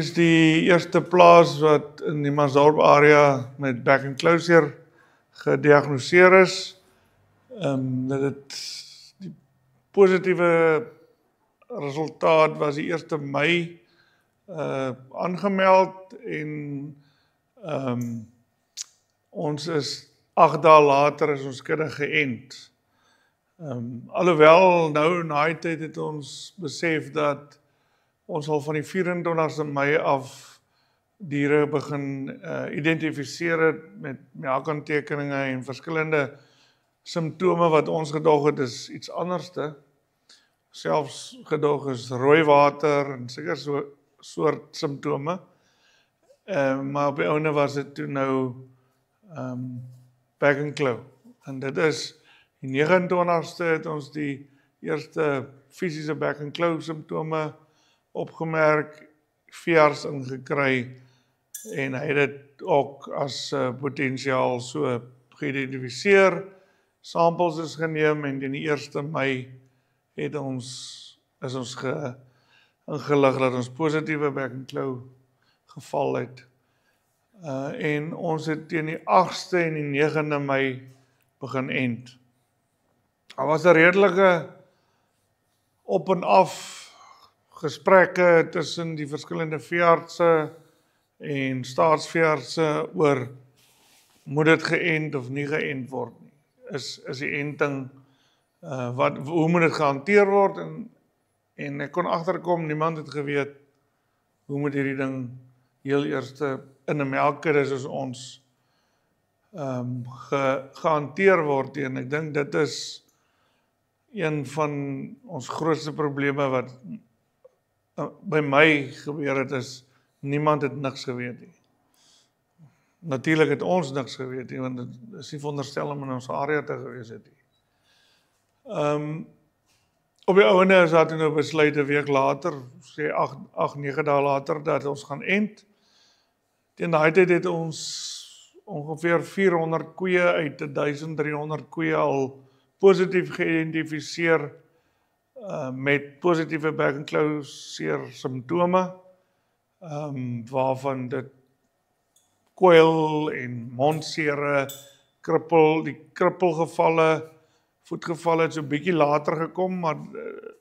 is die eerste plaas wat in die Mansdorp area met back and closure gediagnoseer is. Dat het die positiewe resultaat was die 1 Mei aangemeld en ons is 8 dae later is ons kudde geënt. Alhoewel nou na die tyd het ons besef dat ons al van die 24 Mei af diere begin identifiseer het met melkaantekeninge en verskillende simptome wat ons gedog het is iets anderste. Selfs gedog is rooi water en seker so soort simptome. Maar op die ouene was dit toe nou back and claw. En dit is die 29ste het ons die eerste fisiese back and claw simptome opgemerk, veearts ingekry en hy het dit ook as potentiaal so geïdentifiseer. Samples is geneem en in die 1 Mei het is ons ingelig dat ons positiewe back and claw geval het. En ons het teen die 8ste en die 9de Mei begin ent. Daar was 'n redelike op en af gesprekke tussen die verskillende veeartse en staatsveeartse oor moet dit geënt of nie geënt word nie. Is die enting hoe moet dit gehanteer word en ek kon agterkom niemand het geweet hoe moet hierdie ding heel eerste in 'n melkkudde soos ons gehanteer word en ek dink dit is een van ons grootste probleme wat by my gebeur het is, niemand het niks geweet nie. Natuurlik het ons niks geweet nie, want dit is nie veronderstel om in ons area te gewees het nie. Op die ouene is daar toe nou besluit 'n week later, sê 8-9 dae later, dat ons gaan ent. Teen daai tyd het ons ongeveer 400 koeie uit 1300 koeie al positief geïdentifiseer met positiewe back and claw simptome, waarvan dit kwyl en mondsere, die krippelgevalle, voetgevalle het so bietjie later gekom, maar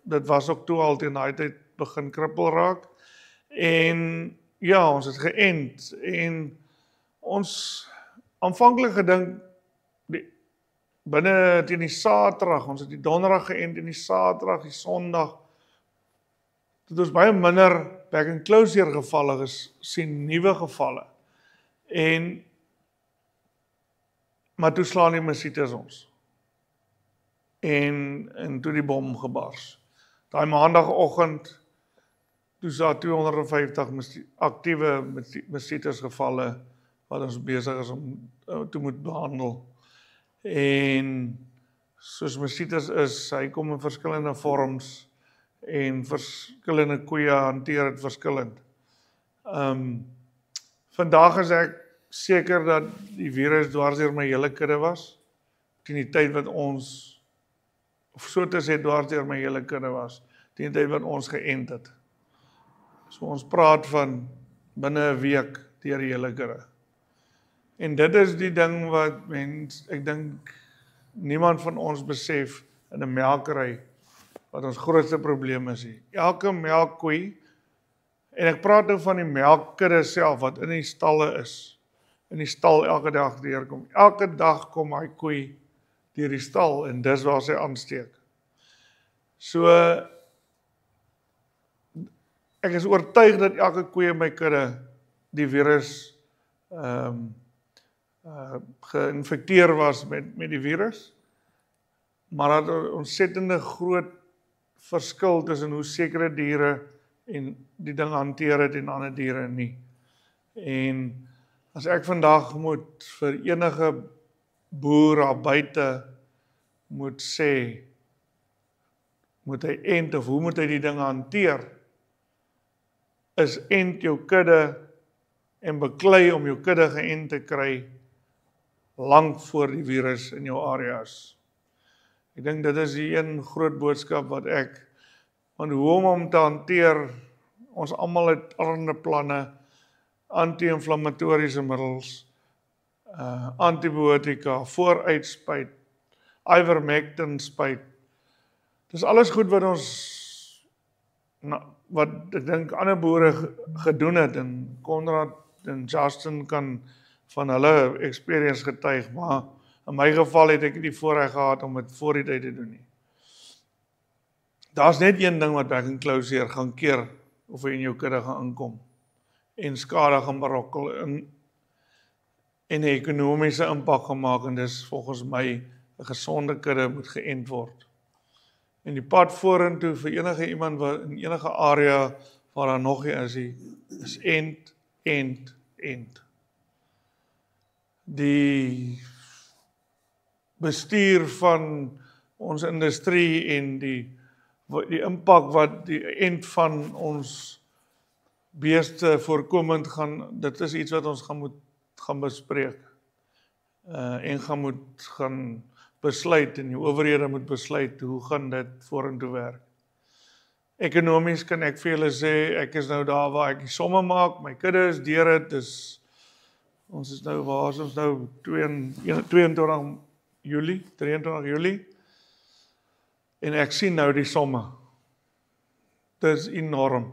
dit was ook toe al teen daai tyd begin krippel raak. En ja, ons het geënt en ons aanvanklik gedink binne teen die Saterdag, ons het die Donderdag geënt en die Saterdag, die Sondag, het ons baie minder back and closure gevalle sien, nuwe gevalle. Maar toe slaan die mesites ons. En toe die bom gebars. Daai maandagoggend, toe is daar 250 aktiewe mesites gevalle wat ons besig is om te moet behandel. En soos mesites is, hy kom in verskillende vorms en verskillende koeie hanteer het verskillend. Vandag is ek seker dat die virus dwars deur my hele kudde was, teen die tyd wat ons, of so te sê dwars deur my hele kudde was, teen die tyd wat ons geënt het. So ons praat van binne 'n week deur die hele kudde. En dit is die ding wat ek dink niemand van ons besef in 'n melkery wat ons grootste probleem is hier. Elke melkkoei, en ek praat nou van die melkkudde self wat in die stalle is, in die stal elke dag deurkom. Elke dag kom hy koei deur die stal en dis waar sy aansteek. So ek is oortuig dat elke koei in my kudde die virus geïnfekteer was met die virus, maar dat 'n ontsettende groot verskil tussen hoe sekere diere en die ding hanteer het en ander diere nie. En as ek vandag moet vir enige boer daar buite moet sê, moet hy ent of hoe moet hy die ding hanteer, is ent jou kudde en beklei om jou kudde geënt te kry lank voor die virus in jou area is. Ek dink dit is die een groot boodskap wat want hoe om te hanteer Ons almal het allerlei planne, anti-inflammatoriese middels, antibiotika, vooruitspuit, ivermectin spuit. Dis alles goed wat ons wat ek dink ander boere gedoen het en Konrad en Justin kan van hulle experience getuig, maar in my geval het ek nie die voorreg gehad om dit voor die tyd te doen nie. Daar's net een ding wat back and closure gaan keer of hy in jou kudde gaan inkom en skade gaan berokkel en 'n ekonomiese impak gemaak en dis volgens my 'n gesonde kudde moet geënt word. En die pad vorentoe vir enige iemand wat in enige area waar daar nog nie is end. Die bestuur van ons industrie en die impak wat die end van ons beeste voorkomend dit is iets wat ons gaan bespreek en gaan besluit en die owerhede moet besluit hoe gaan dit vorentoe werk. Ekonomies kan ek vir julle sê, ek is nou daar waar ek die somme maak, my kudde is deur dit, ons is nou, waar is ons nou, 23 Julie, en ek sien nou die somme. Dit is enorm.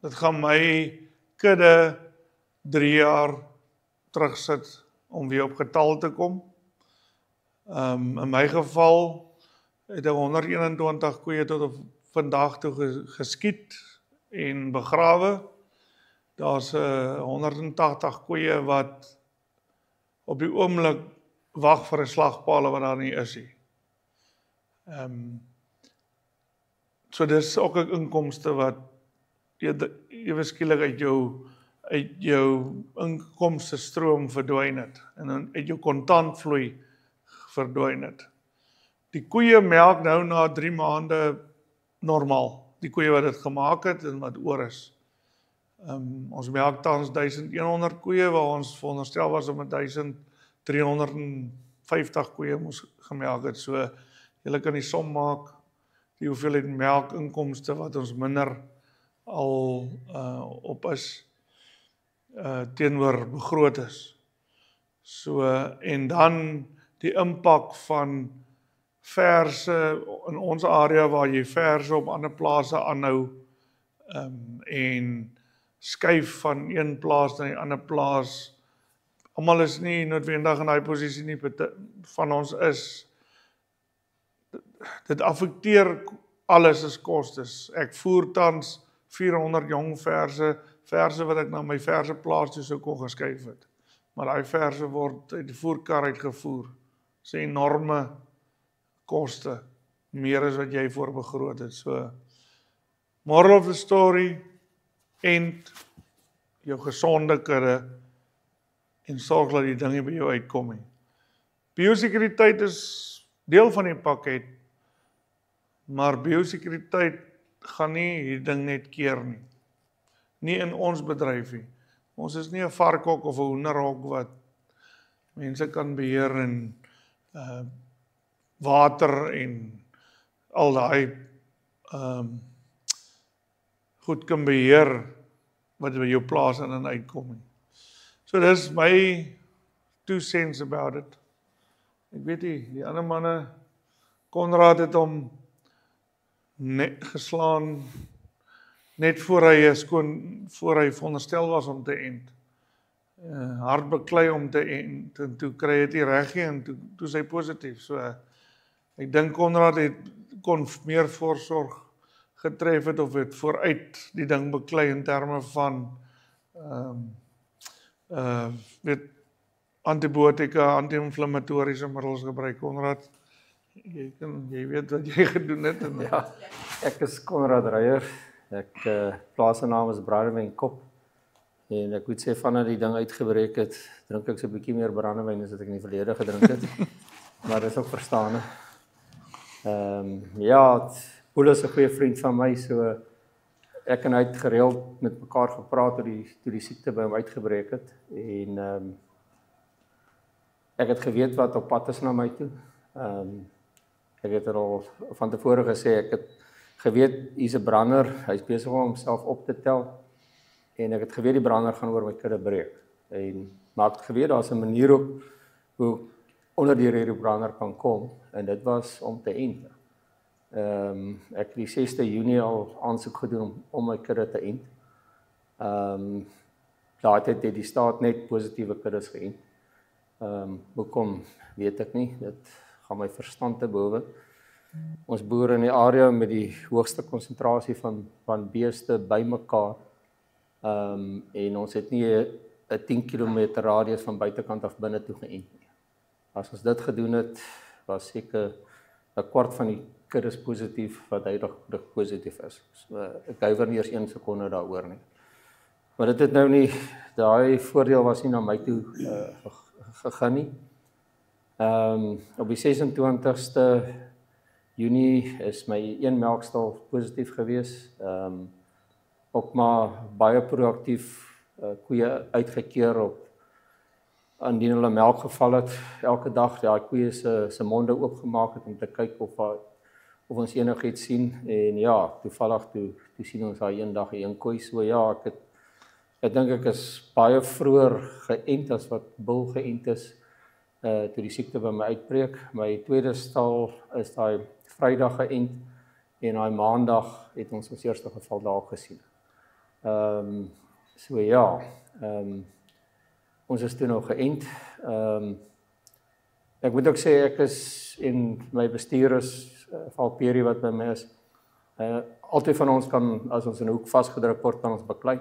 Dit gaan my kudde 3 jaar terugsit om weer op getal te kom. In my geval het ek 121 koeie tot op vandag toe geskiet en begrawe. Daar's 180 koeie wat op die oomblik wag vir 'n slagpaal wat daar nie is nie. So dis ook 'n inkomste wat ewe skielik uit jou inkomste stroom verdwyn het en dan uit jou kontantvloei verdwyn het. Die koeie melk nou na 3 maande normaal. Die koeie wat dit gemaak het en wat oor is. Ons melk tans 1100 koeie waar ons veronderstel was om 1350 koeie moes gemelk het. So julle kan die som maak die hoeveelheid melkinkomste wat ons minder al op is teenoor begroot is. So en dan die impak van verse in ons area waar jy verse op ander plase aanhou en skuif van een plaas na die ander plaas. Almal is nie noodwendig in daai posisie nie, van ons is. Dit affekteer alles is kostes. Ek voer tans 400 jong verse wat ek na my verse plaas toe sou kon geskuif het. Maar daai verse word uit die voerkar uitgevoer. Dis 'n enorme koste, meer as wat jy voorbegroot het. So, moral of the story, end jou gesonde kudde en sorg dat die dinge by jou uitkom nie. Biosekuriteit is deel van die pakket, maar biosekuriteit gaan nie hierdie ding net keer nie. Nie in ons bedryf nie. Ons is nie 'n varkhok of 'n hoenderhok wat mense kan beheer en water en al daai goed kan beheer wat by jou plaas in en uitkom nie. So dis my 2 cents about it. Ek weet nie, die ander manne, Konrad het hom net geslaan net voor hy veronderstel was om te end. Hard beklei om te end en toe kry dit nie reg nie en toe sy positief. So ek dink Konrad kon meer voorsorg getref het of het vooruit die ding beklei in terme van antibiotika, anti-inflammatoriese middels gebruik. Konrad, jy weet wat jy gedoen het. En ja, ek is Konrad Reier. Ek plaasnaam is Brandewyn Kop. En ek moet sê vandat die ding uitgebreek het, drink ek so 'n bietjie meer brandewyn as wat ek in die verlede gedrink het. Maar dis ook verstaan. Ja, Boel is 'n goeie vriend van my, so ek en hy het gereeld met mekaar gepraat toe die siekte by hom uitgebreek het. En ek het geweet wat op pad is na my toe. Ek het al van tevore gesê, ek het geweet, hier's 'n brander, hy's besig om homself op te tel, en ek het geweet die brander gaan oor my kudde breek. Maar ek het geweet, daar's 'n manier op hoe onder die brander kan kom, en dit was om te ent. Ek het die 6de Junie al aansoek gedoen om my kudde te ent. Daai tyd het die staat net positiewe kuddes geënt. Hoekom weet ek nie, dit gaan my verstand te bowe. Ons boere in die area met die hoogste konsentrasie van beeste bymekaar, en ons het nie 'n 10 km radius van buitekant af binne toe geënt nie. As ons dit gedoen het, was seker 'n kwart van die kuddes positief wat duidelik positief is. So, ek huiwer nie eers 1 sekonde daaroor nie. Maar dit het nou nie, daai voordeel was nie na my toe gegaan nie. Op die 26ste Junie is my 1 melkstal positief gewees. Ook maar baie proaktief koeie uitgekeer op indien hulle melk geval het, elke dag daai koeie se monde oopgemaak het om te kyk of ons enigiets sien, en ja, toevallig toe sien ons daai eendag 'n koei, so ja, ek dink ek is baie vroeër geënt as wat bul geënt is, toe die siekte by my uitbreek. My tweede stal is daai Vrydag geënt, en daai Maandag het ons eerste geval daar gesien. So ja, ons is toe nou geënt. Ek moet ook sê, ek is, en my bestuur is, Valperi wat by my is, altyd van ons kan, as ons in 'n hoek vasgedruk word, kan ons beklei.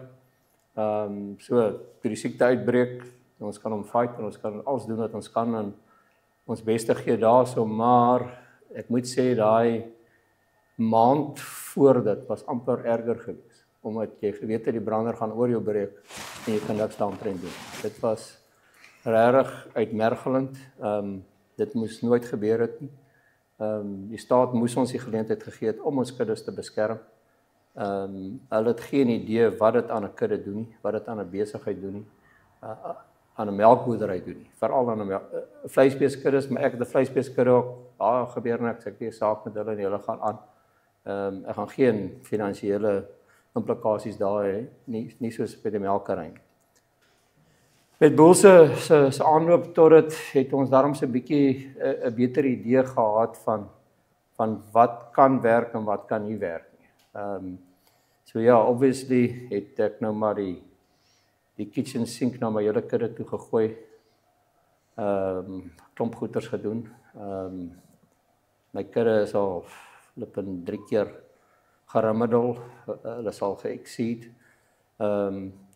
So, toe die siekte uitbreek, ons kan hom fight, en ons kan alles doen wat ons kan, en ons beste gee daarso, maar ek moet sê, daai maand voor dit was amper erger geweest, omdat jy geweet het die brander gaan oor jou breek, en jy kan niks daaromtrent doen. Dit was regtig uitmergelend, dit moes nooit gebeur het nie. Die staat moes ons die geleentheid gegee het om ons kuddes te beskerm. Hulle het geen idee wat dit aan 'n kudde doen nie, wat dit aan 'n besigheid doen nie, aan 'n melkboerdery doen nie, veral aan 'n vleisbeeskuddes, maar ek het 'n vleisbeeskudde ook, daar gebeur niks, ek het 'n saak met hulle en hulle gaan aan. Ek gaan geen finansiële implikasies daar hê, nie soos by die melkery. Met Boel se aanloop tot dit het ons daarom so 'n bietjie 'n beter idee gehad van wat kan werk en wat kan nie werk nie. So ja, obviously het ek nou maar die kitchen sink na my hele kudde toe gegooi. Klomp goeders gedoen. My kudde is al flippend 3 keer geremiddel, hulle is al ge-exceed.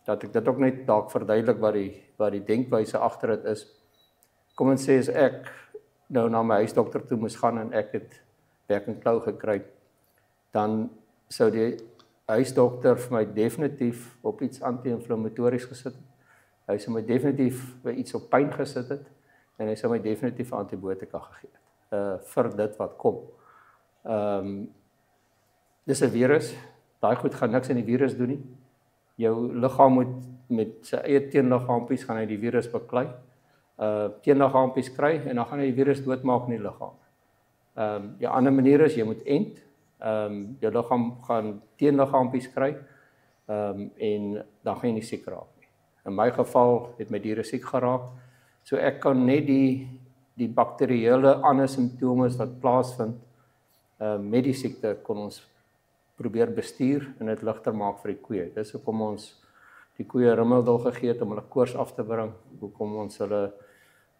Dat ek dit ook net dalk verduidelik wat die denkwyse agter dit is. Kom ons sê as ek nou na my huisdokter toe moes gaan en ek het werk en klou gekry, dan sou die huisdokter vir my definitief op iets anti-inflammatories gesit het. Hy sou my definitief by iets op pyn gesit het, en hy sou my definitief antibiotika gegee het, vir dit wat kom. Dis 'n virus, daai goed gaan niks aan die virus doen nie. Jou liggaam moet met sy eie teenliggaampies gaan hy die virus beklei, teenliggaampies kry, en dan gaan hy die virus doodmaak in die liggaam. Die ander manier is, jy moet ent, jou liggaam gaan teenliggaampies kry, en dan gaan jy nie siek raak nie. In my geval het my diere siek geraak, so ek kan net die bakterieële ander simptome wat plaasvind met die siekte kon ons probeer bestuur en dit ligter maak vir die koeie. Dis hoekom ons die koeie Rimeldal gegee het om hulle koors af te bring, hoekom ons hulle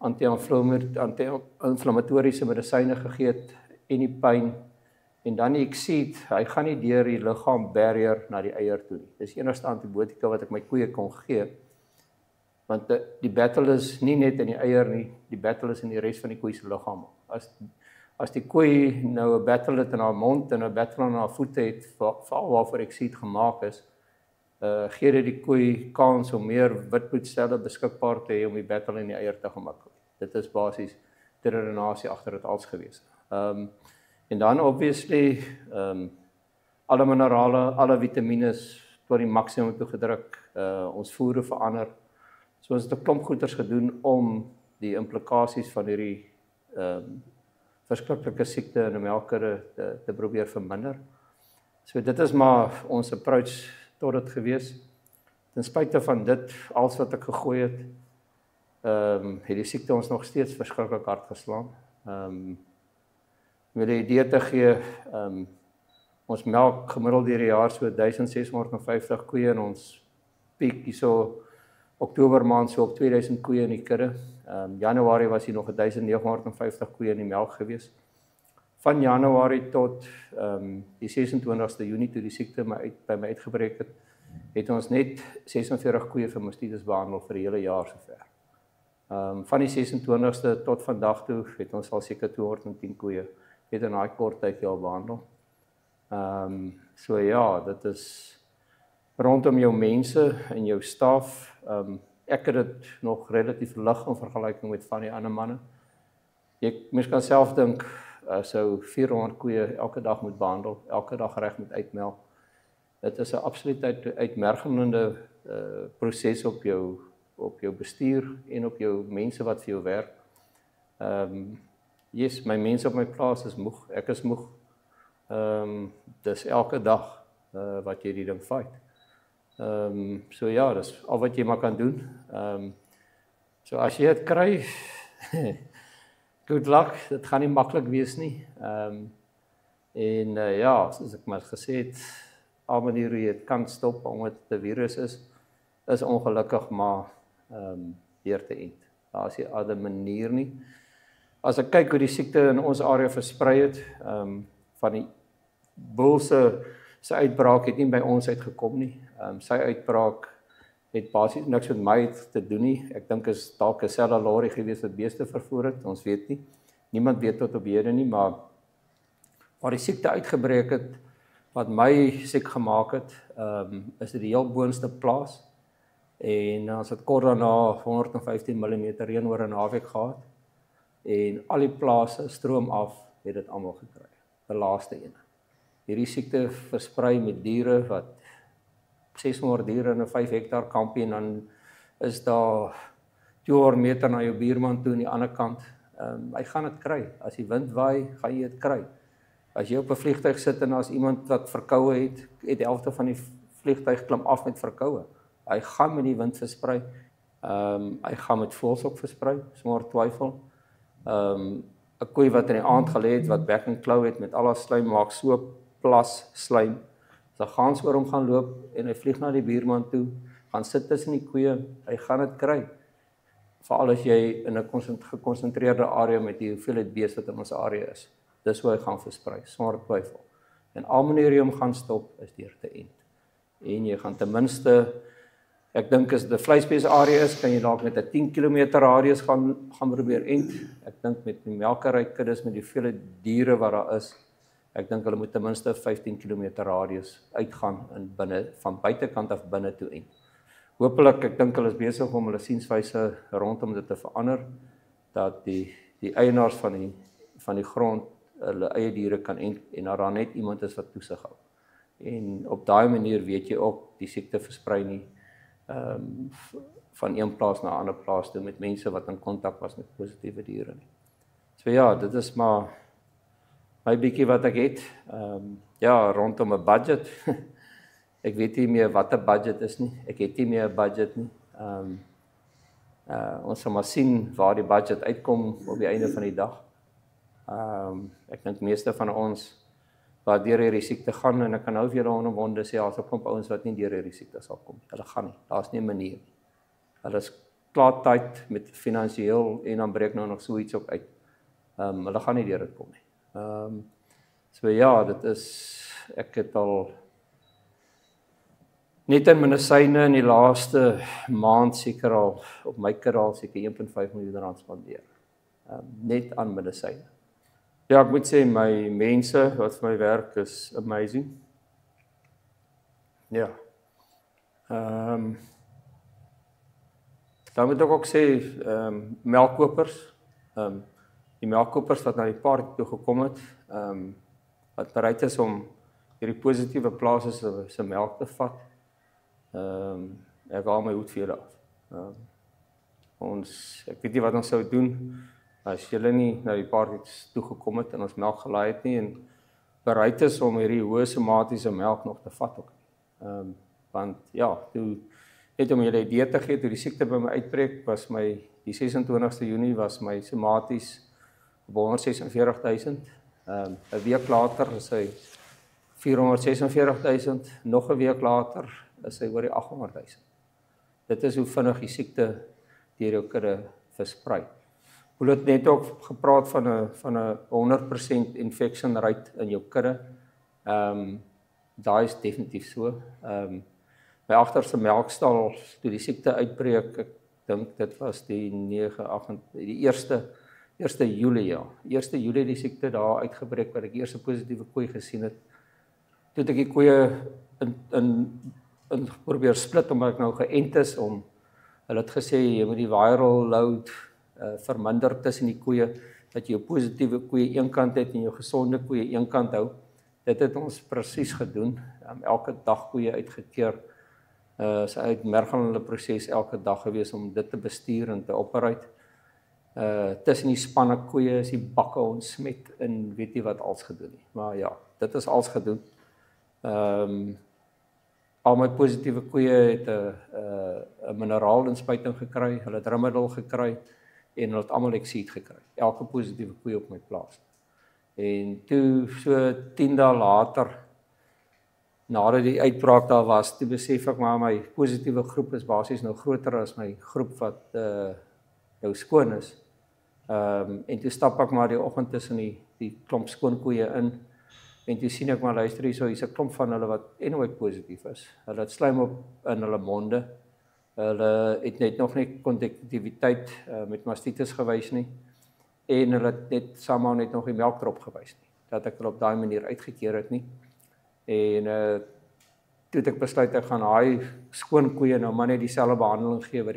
anti-inflammatoriese medisyne gegee het en die pyn, en dan die exceed, hy gaan nie deur die liggaam barrier na die eier toe nie. Dis die enigste antibiotika wat ek my koeie kon gee, want die battle is nie net in die eier nie, die battle is in die res van die koei se liggaam. As die koei nou 'n battle het in haar mond en 'n battle in haar voete het, veral waarvoor exceed gemaak is, gee dit die koei kans om meer witbloedstelle beskikbaar te hê om die battle in die eier te gemaak. Dit is basies die redenasie agter dit als gewees. En dan obviously alle minerale, alle vitamine tot die maksimum toe gedruk, ons voere verander. So ons het 'n klomp goeders gedoen om die implikasies van hierdie verskriklike siekte in 'n melkkudde te probeer verminder. So dit is maar ons approach tot dit gewees. Ten spyte van dit, alles wat ek gegooi het, het die siekte ons nog steeds verskriklik hard geslaan. Om 'n idee te gee, ons melk gemiddeld deur die jaar so 1650 koeie en ons piek hierso Oktober maand so op 2000 koeie in die kudde. Januarie was hier nog 1950 koeie in die melk gewees. Van Januarie tot die 26ste Junie toe die siekte by my uitgebreek het ons net 46 koeie vir mastitis behandel vir die hele jaar sover. Van die 26ste tot vandag toe het ons al seker 210 koeie het in daai kort tyd al behandel. So ja, dit is rondom jou mense en jou staf. Ek het dit nog relatief lig in vergelyking met van die ander manne. Mens kan self dink, sou 400 koeie elke dag moet behandel, elke dag reg moet uitmelk. Dit is 'n absoluut uitmergelende proses op jou bestuur en op jou mense wat vir jou werk. Yes, my mense op my plaas is moeg, ek is moeg. Dis elke dag wat jy die ding fight. So ja, dis al wat jy maar kan doen. So as jy dit kry, good luck, dit gaan nie maklik wees nie. Ja, soos ek maar gesê het, al maniere hoe jy dit kan stop omdat dit 'n virus is ongelukkig maar deur te end. Daar is nie 'n ander manier nie. As ek kyk hoe die siekte in ons area versprei het, van die boel se uitbraak het nie by ons uitgekom nie. Sy uitbraak het basies niks met my te doen nie. Ek dink is dalk 'n selfe lorry gewees wat beeste vervoer het, ons weet nie. Niemand weet tot op hede nie, maar waar die siekte uitgebreek het, wat my siek gemaak het, is dit die heel boonste plaas. En ons het kort daarna 115 mm reën oor 'n naweek gehad. En al die plase stroom af het dit almal gekry. Die laaste een. Hierdie siekte versprei met diere wat 600 diere in 'n 5 hektaar kampie en dan is daar 200 meter na jou buurman toe aan die ander kant. Hy gaan dit kry. As die wind waai, gaan jy dit kry. As jy op 'n vliegtuig sit en as iemand wat verkoue het die helfte van die vliegtuig klim af met verkoue. Hy gaan met die wind versprei. Hy gaan met voëls ook versprei, sonder twyfel. 'n Koei wat in die aand gelê het wat back and claw het met al haar slaim maak so plas slaim. As 'n gans oor hom gaan loop en hy vlieg na die buurman toe, gaan sit tussen die koeie, hy gaan dit kry. Veral as jy in 'n gekonsentreerde area met die hoeveelheid beeste wat in ons area is. Dis hoe hy gaan versprei, sonder twyfel. En al maniere jy hom gaan stop is deur te end. En jy gaan ten minste, ek dink as dit 'n vleisbees area is, kan jy dalk met 'n 10 km radius gaan probeer end. Ek dink met die melkery kuddes met die vele diere wat daar is, ek dink hulle moet ten minste 15 km radius uitgaan in binne van buitekant af binne toe end. Hoopelik, ek dink hulle is besig om hulle sienswyse rondom dit te verander, dat die eienaars van die grond hulle eie diere kan end en daar net iemand is wat toesig hou. En op daai manier weet jy ook die siekte versprei nie van een plaas na 'n ander plaas toe met mense wat in kontak was met positiewe diere nie. So ja, dit is maar my bietjie wat ek het. Ja, rondom 'n budget. Ek weet nie meer wat 'n budget is nie. Ek het nie meer 'n budget nie. Ons sal maar sien waar die budget uitkom op die einde van die dag. Ek dink meeste van ons wat deur hierdie siekte gaan en ek kan nou vir julle onderwonde sê daar's 'n klomp ouens wat nie deur hierdie siekte sal kom nie. Hulle gaan nie. Daar's nie 'n manier nie. Hulle is klaar tyd met finansiëel en dan breek nou nog so iets ook uit. Hulle gaan nie deur dit kom nie. So ja, dit is ek het al net in medisyne in die laaste maand seker al op my karaal seker 1.5 miljoen rand spandeer. Net aan medisyne. Ja, ek moet sê my mense wat vir my werk is amazing. Ja. Dan moet ek ook sê melkkopers, die melkkopers wat na die park toe gekom het, wat bereid is om hierdie positiewe plase se melk te vat. Ek haal my hoed vir julle af. Ek weet nie wat ons sou doen as julle nie na die park toe gekom het en ons melk gelaai het nie en bereid is om hierdie hoë somatiese melk nog te vat ook. Want ja, toe net om julle 'n idee te gee, toe die siekte by my uitbreek, was die 26ste Junie was my somaties op 146.000. 'n week later is hy 446.000, nog 'n week later is hy oor die 800.000. Dit is hoe vinnig die siekte deur jou kudde versprei. Hoe het net ook gepraat van 'n 100% infection rate in jou kudde. Daai is definitief so. My agterste melkstal toe die siekte uitbreek, ek dink dit was die 1 Julie, ja. 1 Julie die siekte daar uitgebreek wat ek eers 'n positiewe koei gesien het. Toe het ek die koeie in probeer split omdat ek nou geënt is om hulle het gesê jy moet die viral load verminder tussen die koeie dat jy jou positiewe koeie een kant het en jou gesonde koeie een kant hou. Dit het ons presies gedoen. Elke dag koeie uitgekeer. Sy uitmergelende proses elke dag gewees om dit te bestuur en te operate. Tussen die spanne koeie is die bakke ontsmet en weet nie wat als gedoen nie. Maar ja, dit is als gedoen. Al my positiewe koeie het 'n mineraalinnspuiting gekry, hulle het Rimadyl gekry en hulle het almal Exceed gekry. Elke positiewe koeie op my plaas. En toe so 10 dae later nadat die uitbraak daar was, toe besef ek maar my positiewe groep is basies nou groter as my groep wat nou skoon is. En toe stap ek maar die oggend tussen die klomp skoon koeie in. En toe sien ek maar luister hier's 'n klomp van hulle wat anyway positief is. Hulle het slaim op in hulle monde. Hulle het net nog nie kontaktiwiteit met mastitis gewys nie. En hulle het net somehow net nog die melkdrop gewys nie. Dat ek hulle op daai manier uitgekeer het nie. En toe het ek besluit ek gaan daai skoon koeie nou maar net dieselfde behandeling gee wat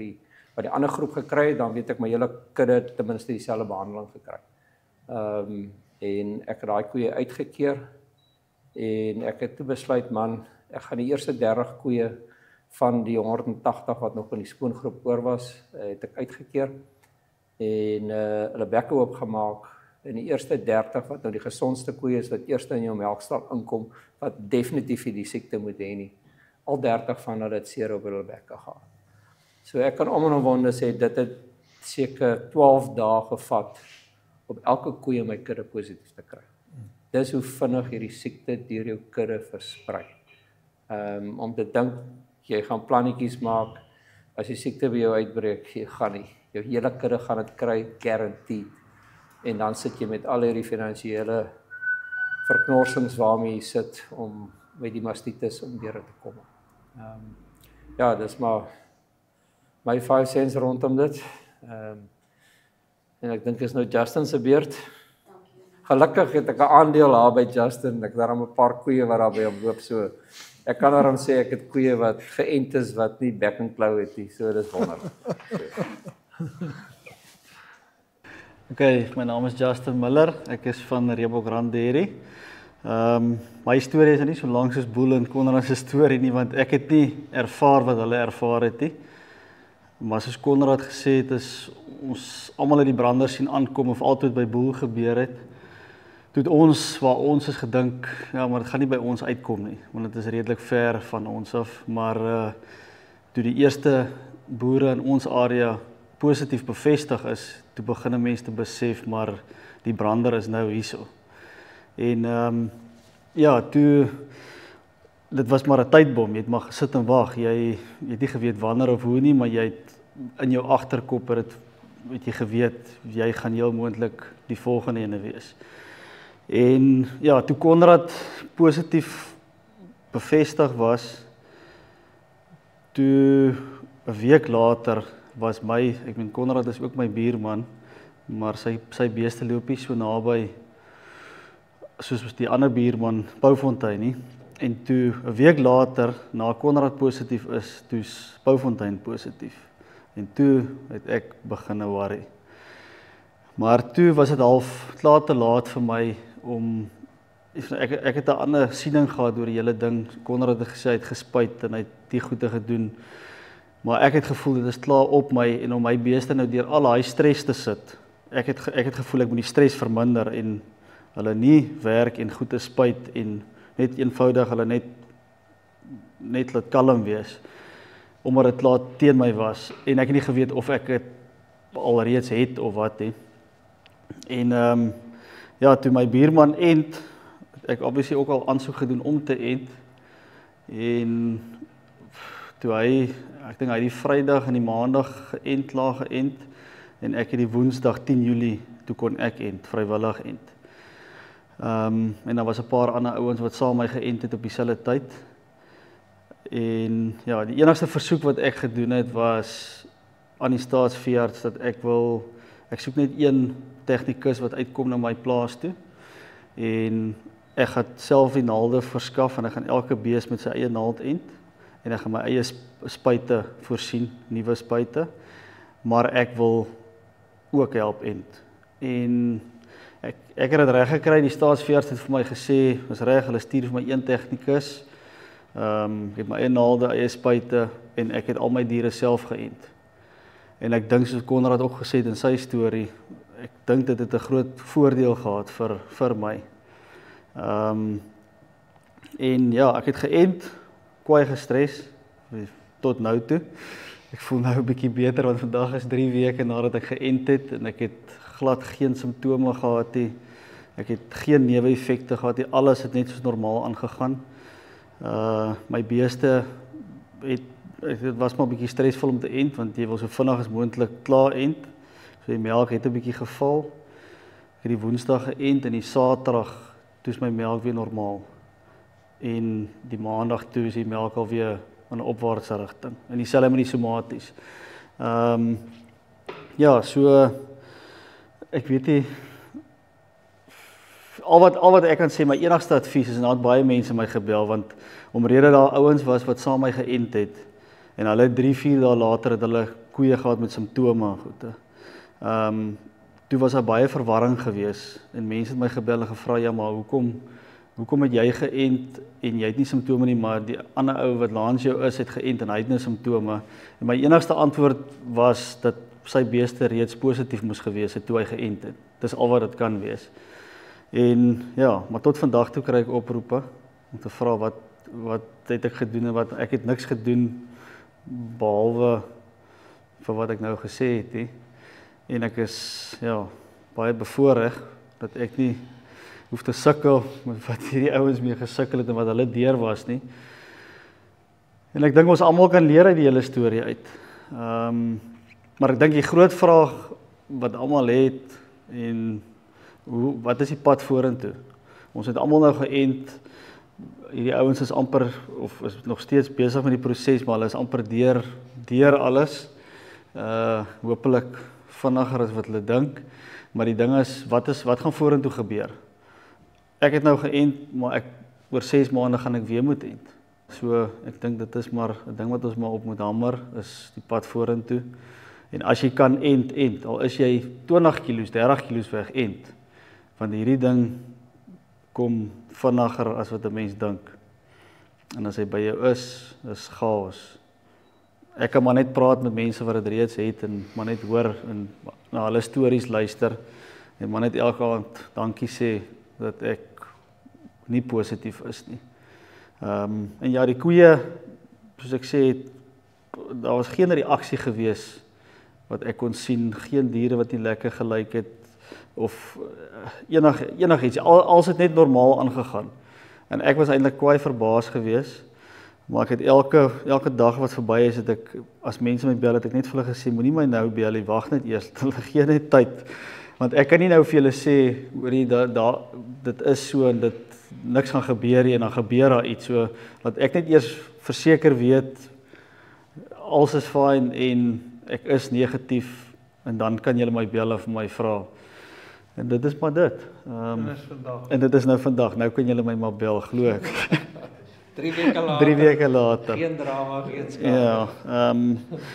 die ander groep gekry het, dan weet ek my hele kudde ten minste dieselfde behandeling gekry. En ek het daai koeie uitgekeer en ek het toe besluit man, ek gaan die eerste 30 koeie van die 180 wat nog in die skoongroep oor was, het ek uitgekeer en hulle bekke oopgemaak en die eerste 30 wat nou die gesondste koeie is wat eers in jou melkstal inkom wat definitief die siekte moet hê nie. Al 30 van hulle het seer op hulle bekke gehad. So ek kan omwonde sê dit het seker 12 dae gevat om elke koeie my kudde positief te kry. Dis hoe vinnig hierdie siekte deur jou kudde versprei. Om te dink jy gaan plannetjies maak as die siekte by jou uitbreek, jy gaan nie. Jou hele kudde gaan dit kry, guaranteed. En dan sit jy met al hierdie finansiële verknorsings waarmee jy sit om met die mastitis om deur te kom. Ja, dis maar my 5 cents rondom dit. En ek dink is nou Justin se beurt. Gelukkig het ek 'n aandeel daar by Justin. Ek het daar 'n paar koeie wat daar by hom loop so. Ek kan daarom sê ek het koeie wat geënt is wat nie bek en klou het nie. So dis wonderlik. Okay, my naam is Justin Miller. Ek is van Reebok Rand Dairy. My storie is nie so lank soos Boel en Konrad se storie nie, want ek het nie ervaar wat hulle ervaar het nie. Maar soos Konrad gesê het, is ons almal uit die branders sien aankom of altyd by Boel gebeur het. Toe het ons, waar ons is gedink, ja, maar dit gaan nie by ons uitkom nie, want dit is redelik ver van ons af, maar toe die eerste boere in ons area positief bevestig is, toe begin mense te besef, maar die brander is nou hierso. En ja, toe, dit was maar 'n tydbom, jy het maar gesit en wag, jy het nie geweet wanneer of hoe nie, maar jy het in jou agterkop het jy geweet, jy gaan heel moontlik die volgende ene wees. En ja, toe Konrad positief bevestig was, toe 'n week later was ek meen Konrad is ook my buurman, maar sy beeste loop nie so naby soos die ander buurman Poufontein nie. En toe 'n week later, na Konrad positief is, toe's Poufontein positief. En toe het ek begin worry. Maar toe was dit half klaar te laat vir my om ek het 'n ander siening gehad oor die hele ding. Konrad het gesê hy het gespuit en hy het die goeie gedoen. Maar ek het gevoel dit is klaar op my en om my beeste nou deur al daai stres te sit. Ek het gevoel ek moet die stres verminder en hulle nie werk en goed te spuit en net eenvoudig hulle net laat kalm wees, omdat dit klaar teen my was, en ek het nie geweet of ek dit alreeds het of wat nie. En ja, toe my buurman end, ek obviously ook al aansoek gedoen om te end, en toe ek dink hy die Vrydag en die Maandag geënt, en ek het die Woensdag 10 Julie, toe kon ek end, vrywillig end. En daar was 'n paar ander ouens wat saam my geënt het op dieselfde tyd. En ja, die enigste versoek wat ek gedoen het was aan die staatsveearts dat ek soek net een tegnikus wat uitkom na my plaas toe. En ek gaan self die naalde verskaf en ek gaan elke bees met sy eie naald end. En ek gaan my eie spuite voorsien, nuwe spuite. Maar ek wil ook help end. En ek het dit reg gekry, die staatsveearts het vir my gesê, was reg, hulle stuur vir my een tegnikus. Ek het my eie naalde, eie spuite en ek het al my diere self geënt. En ek dink soos Konrad ook gesê het in sy storie, ek dink dit het 'n groot voordeel gehad vir my. En ja, ek het geënt, kwaai gestres tot nou toe. Ek voel nou 'n bietjie beter want vandag is 3 weke nadat ek geënt het en ek het glad geen simptome gehad nie. Ek het geen neeweffekte gehad nie. Alles het net soos normaal aangegaan. My beeste dit was maar 'n bietjie stresvol om te ent want jy wil so vinnig as moontlik klaar ent. So die melk het 'n bietjie geval. Ek het die Woensdag geënt en die Saterdag toe is my melk weer normaal. En die Maandag toe is die melk al weer in 'n opwaartse rigting. En dieselfde met die somaties. Ja, so ek weet nie al wat ek kan sê, my enigste advies is, en daar het baie mense my gebel, want omrede daar ouens was wat saam my geënt het, en hulle 3-4 dae later het hulle koeie gehad met simptome en goede. Toe was daar baie verwarring gewees, en mense het my gebel en gevra, ja maar hoekom het jy geënt, en jy het nie simptome nie, maar die ander ou wat langs jou is, het geënt, en hy het nou simptome, en my enigste antwoord was, dat sy beeste reeds positief moes gewees het, toe hy geënt het. Dis al wat dit kan wees. En ja, maar tot vandag toe kry ek oproepe om te vra wat het ek gedoen en wat ek het niks gedoen behalwe vir wat ek nou gesê het nie. En ek is ja baie bevoorreg dat ek nie hoef te sukkel met wat hierdie ouens mee gesukkel het en wat hulle deur was nie. En ek dink ons almal kan leer uit die hele storie uit. Maar ek dink die groot vraag wat almal het en wat is die pad vorentoe? Ons het almal nou geënt, hierdie ouens is amper, of is nog steeds besig met die proses, maar hulle is amper deur alles. Hopelik vinniger as wat hulle dink, maar die ding is, wat gaan vorentoe gebeur? Ek het nou geënt, maar oor 6 maande gaan ek weer moet ent. So, ek dink dit is maar 'n ding wat ons maar op moet hamer, is die pad vorentoe. En as jy kan ent, al is jy 20 kilos, 30 kilos weg ent, want hierdie ding kom vinniger as wat 'n mens dink. En as hy by jou is chaos. Ek kan maar net praat met mense wat dit reeds het en maar net hoor en na hulle stories luister en maar net elke aand dankie sê dat ek nie positief is nie. En ja, die koeie, soos ek sê, daar was geen reaksie gewees wat ek kon sien, geen diere wat nie lekker gelyk het of enigiets, als het net normaal aangegaan. En ek was eintlik kwaai verbaas gewees, maar ek het elke dag wat verby is, het ek, as mense my bel, het ek net vir hulle gesê, moenie my nou bel, wag net eers, hulle gee net tyd, want ek kan nie nou vir julle sê, hoorie, dit is so, en niks gaan gebeur nie, en dan gebeur daar iets, so, dat ek net eers verseker weet, alles is fyn, en ek is negatief, en dan kan julle my bel en vir my vra. En dit is maar dit. En dit is nou vandag. Nou kan julle my maar bel, glo ek. 3 weke later. Geen drama, geen skade. Ja,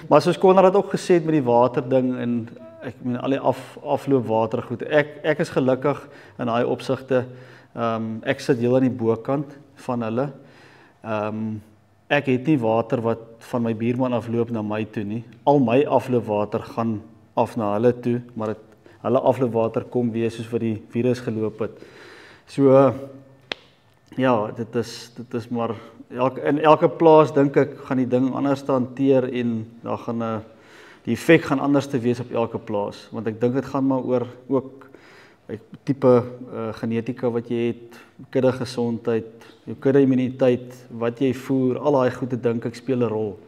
maar soos Konrad het ook gesê met die water ding en ek meen al die afloop water goed. Ek is gelukkig in daai opsigte. Ek sit heel aan die bokant van hulle. Ek het nie water wat van my buurman afloop na my toe nie. Al my afloopwater gaan af na hulle toe, maar hulle afloopwater kom weer soos wat die virus geloop het. So ja, dit is maar in elke plaas dink ek gaan die ding anders hanteer en daar gaan die effek gaan anders te wees op elke plaas, want ek dink dit gaan maar oor ook tipe genetika wat jy het, kudde gesondheid, jou kudde immuniteit, wat jy voer, al daai goede dink ek speel 'n rol.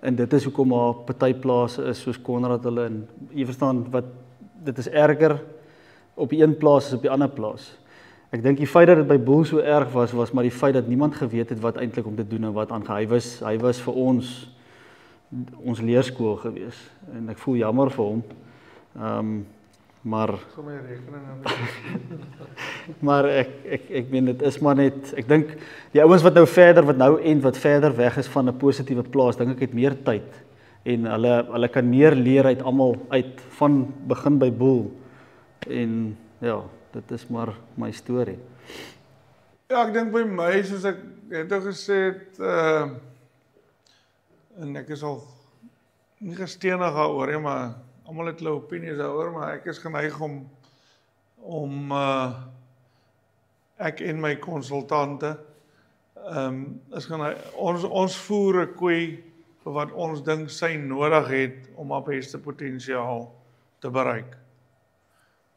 En dit is hoekom maar party plase is soos Konrad hulle en jy verstaan wat dit is erger op die een plaas as op die ander plaas. Ek dink die feit dat dit by Boel so erg was maar die feit dat niemand geweet het wat eintlik om te doen en wat aangaan. Hy was vir ons leerskool gewees en ek voel jammer vir hom. Maar maar ek meen dit is maar net, ek dink die ouens wat verder weg is van 'n positiewe plaas, dink ek het meer tyd en hulle kan meer leer uit almal uit van begin by Boel. En ja, dit is maar my storie. Ja, ek dink by my soos ek het al gesê het en ek is al nie gestenig daaroor nie, maar almal het hulle opinies daaroor, maar ek is geneig om ek en my konsultante is geneig, ons voer 'n koei vir wat ons dink sy nodig het om haar beste potensiaal te bereik.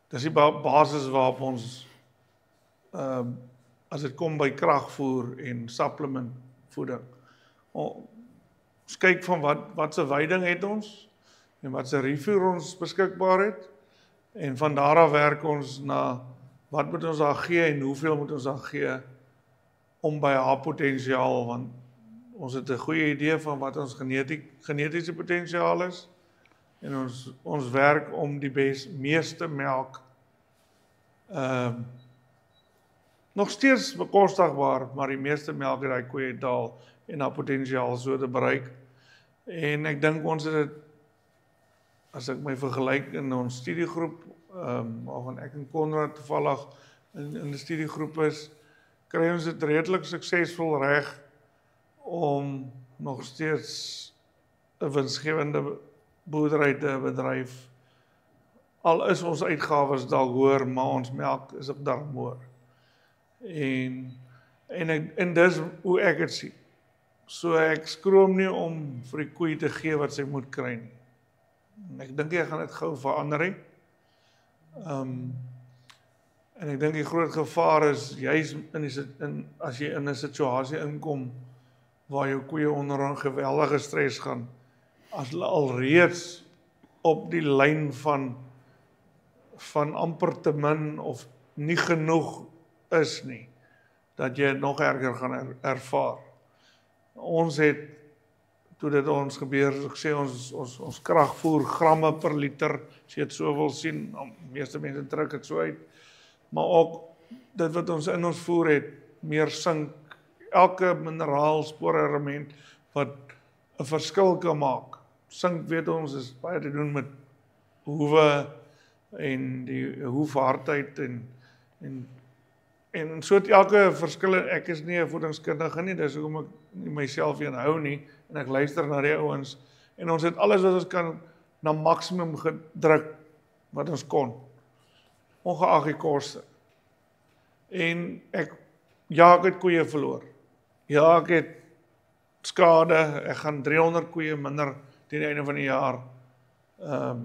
Dis die basis waarop ons as dit kom by kragvoer en supplement voeding. Ons kyk van wat se veiding het ons en wat se refoer ons beskikbaar het en van daar af werk ons na wat moet ons daar gee en hoeveel moet ons daar gee om by haar potensiaal, want ons het 'n goeie idee van wat ons genetiese potensiaal is en ons werk om die meeste melk nog steeds bekostigbaar, maar die meeste melk uit daai koeie daal en haar potensiaal so te bereik. En ek dink ons het dit, as ek my vergelyk in ons studiegroep, waarvan ek en Konrad toevallig in die studiegroep is, kry ons dit redelik suksesvol reg om nog steeds 'n winsgewende boerdery te bedryf. Al is ons uitgawes dalk hoër, maar ons melk is op darm hoër. En dis hoe ek dit sien. So ek skroom nie om vir die koei te gee wat sy moet kry nie. En ek dink jy gaan dit gou verander nie. En ek dink die groot gevaar is juis as jy in 'n situasie inkom waar jou koeie onder 'n geweldige stres gaan, as hulle alreeds op die lyn van amper te min of nie genoeg is nie, dat jy het nog erger gaan ervaar. Ons het, toe dit ons gebeur, ek sê ons kragvoer gramme per liter, as jy dit so wil sien, die meeste mense druk dit so uit, maar ook dit wat ons in ons voer het, meer sink, elke mineraal, spoorelement wat 'n verskil kan maak. Sink weet ons is baie te doen met hoewe en die hoefhardheid en so het elke verskil, ek is nie 'n voedingskundige nie, dis hoekom ek nie myself inhou nie, en ek luister na die ouens, en ons het alles wat ons kan na maksimum gedruk, wat ons kon, ongeag die koste. En ek het koeie verloor, ek het skade, ek gaan 300 koeie minder teen die einde van die jaar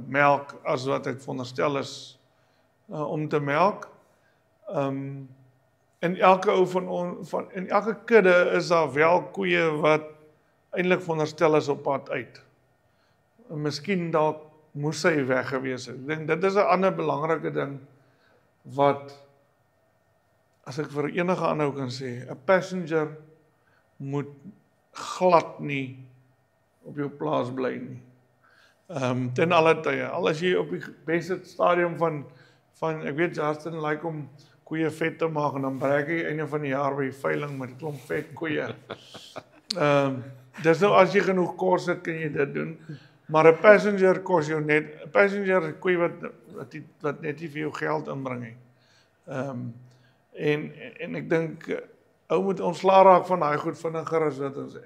melk, as wat ek veronderstel is om te melk. In elke in elke kudde is daar wel koeie wat eintlik veronderstel is op pad uit. En miskien dalk moes hy weg gewees het. Ek dink dit is 'n ander belangrike ding wat, as ek vir enige aanhou kan sê, 'n passenger moet glad nie op jou plaas bly nie. Ten alle tye. Al as jy op die beste stadium van ek weet Justin like om koeie vet te maak en dan breek hy einde van die jaar by die veiling met 'n klomp vet koeie. Dis nou as jy genoeg kos het, kan jy dit doen. Maar 'n passenger kos jou net, 'n passenger koei wat net nie vir jou geld inbring nie. En ek dink ou moet ontslaa raak van daai goed vinniger as wat ons.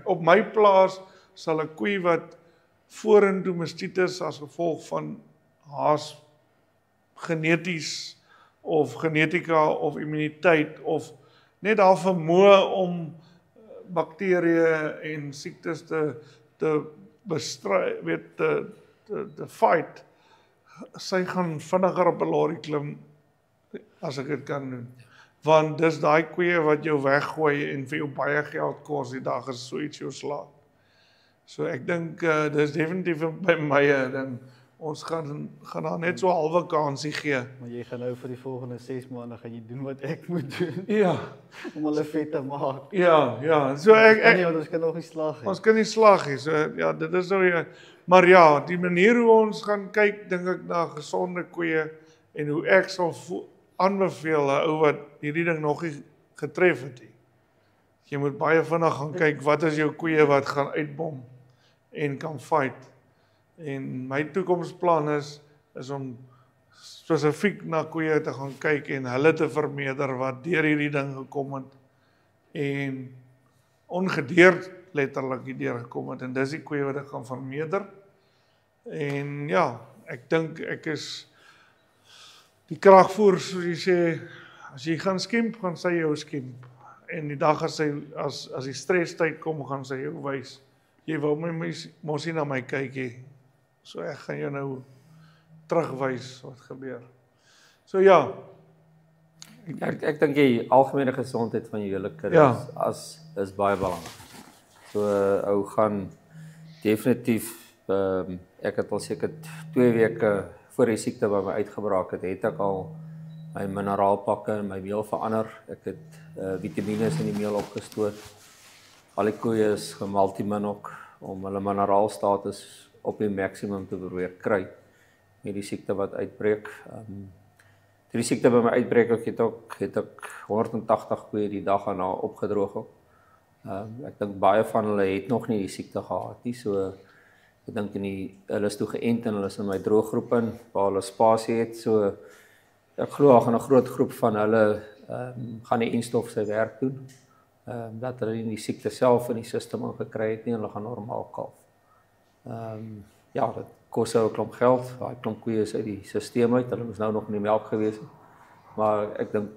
Op my plaas sal 'n koei wat vorentoe mastitis as gevolg van haas geneties of genetika of immuniteit of net daar vermoë om bakterieë en siektes te bestry, weet te fight. Sy gaan vinniger op 'n lorry klim as ek dit kan doen. Want dis daai koeie wat jou weggooi en vir jou baie geld kos die dag as so iets jou slaat. So ek dink dis definitief by my ding. Ons gaan daar net so 'n halwe kansie gee. Maar jy gaan nou vir die volgende 6 maande gaan jy doen wat ek moet doen Ja. om hulle vet te maak. Ja. So ek Nee, want ons kan nog nie slag hê. ons kan nie slag nie. So ja, dit is nou maar ja, die manier hoe ons gaan kyk, dink ek na gesonde koeie en hoe ek sal aanbeveel 'n ou wat hierdie ding nog nie getref het nie. Jy moet baie vinnig gaan kyk wat is jou koeie wat gaan uitbom en kan fight. En my toekomsplan is om spesifiek na koeie te gaan kyk en hulle te vermeerder wat deur hierdie ding gekom het en ongedeerd letterlik hierdeur gekom het en dis die koeie wat ek gaan vermeerder. En ja, ek dink ek is die kragvoer, soos jy sê, as jy gaan skimp, gaan sy jou skimp. En die dag as die stresstyd kom, gaan sy jou wys. Jy wil mos nie na my kyk hê. So ek gaan jou nou terugwys wat gebeur. So ja. Ek dink die algemene gesondheid van jou hele kudde is baie belangrik. So ou gaan definitief ek het al seker 2 weke voor die siekte by my uitgebraak het ek al my mineraalpakke en my meel verander. Ek het vitamiene in die meel opgestoot. Al die koeie is gemultiminok om hulle mineraalstatus op die maksimum te probeer kry met die siekte wat uitbreek. Toe die siekte by my uitbreek het ek 180 koeie die dag daarna opgedroog op. Ek dink baie van hulle het nog nie die siekte gehad nie, so ek dink hulle is toe geënt en hulle is in my drooggroep in waar hulle spasie het, so ek glo daar gaan 'n groot groep van hulle gaan die enstof sy werk doen. Dat hulle nie die siekte self in die sisteem gekry het nie en hulle gaan normaal kalf. Ja, dit kos ou 'n klomp geld, daai klomp koeie is uit die sisteem uit, hulle was nou nog in die melk gewees het. Maar ek dink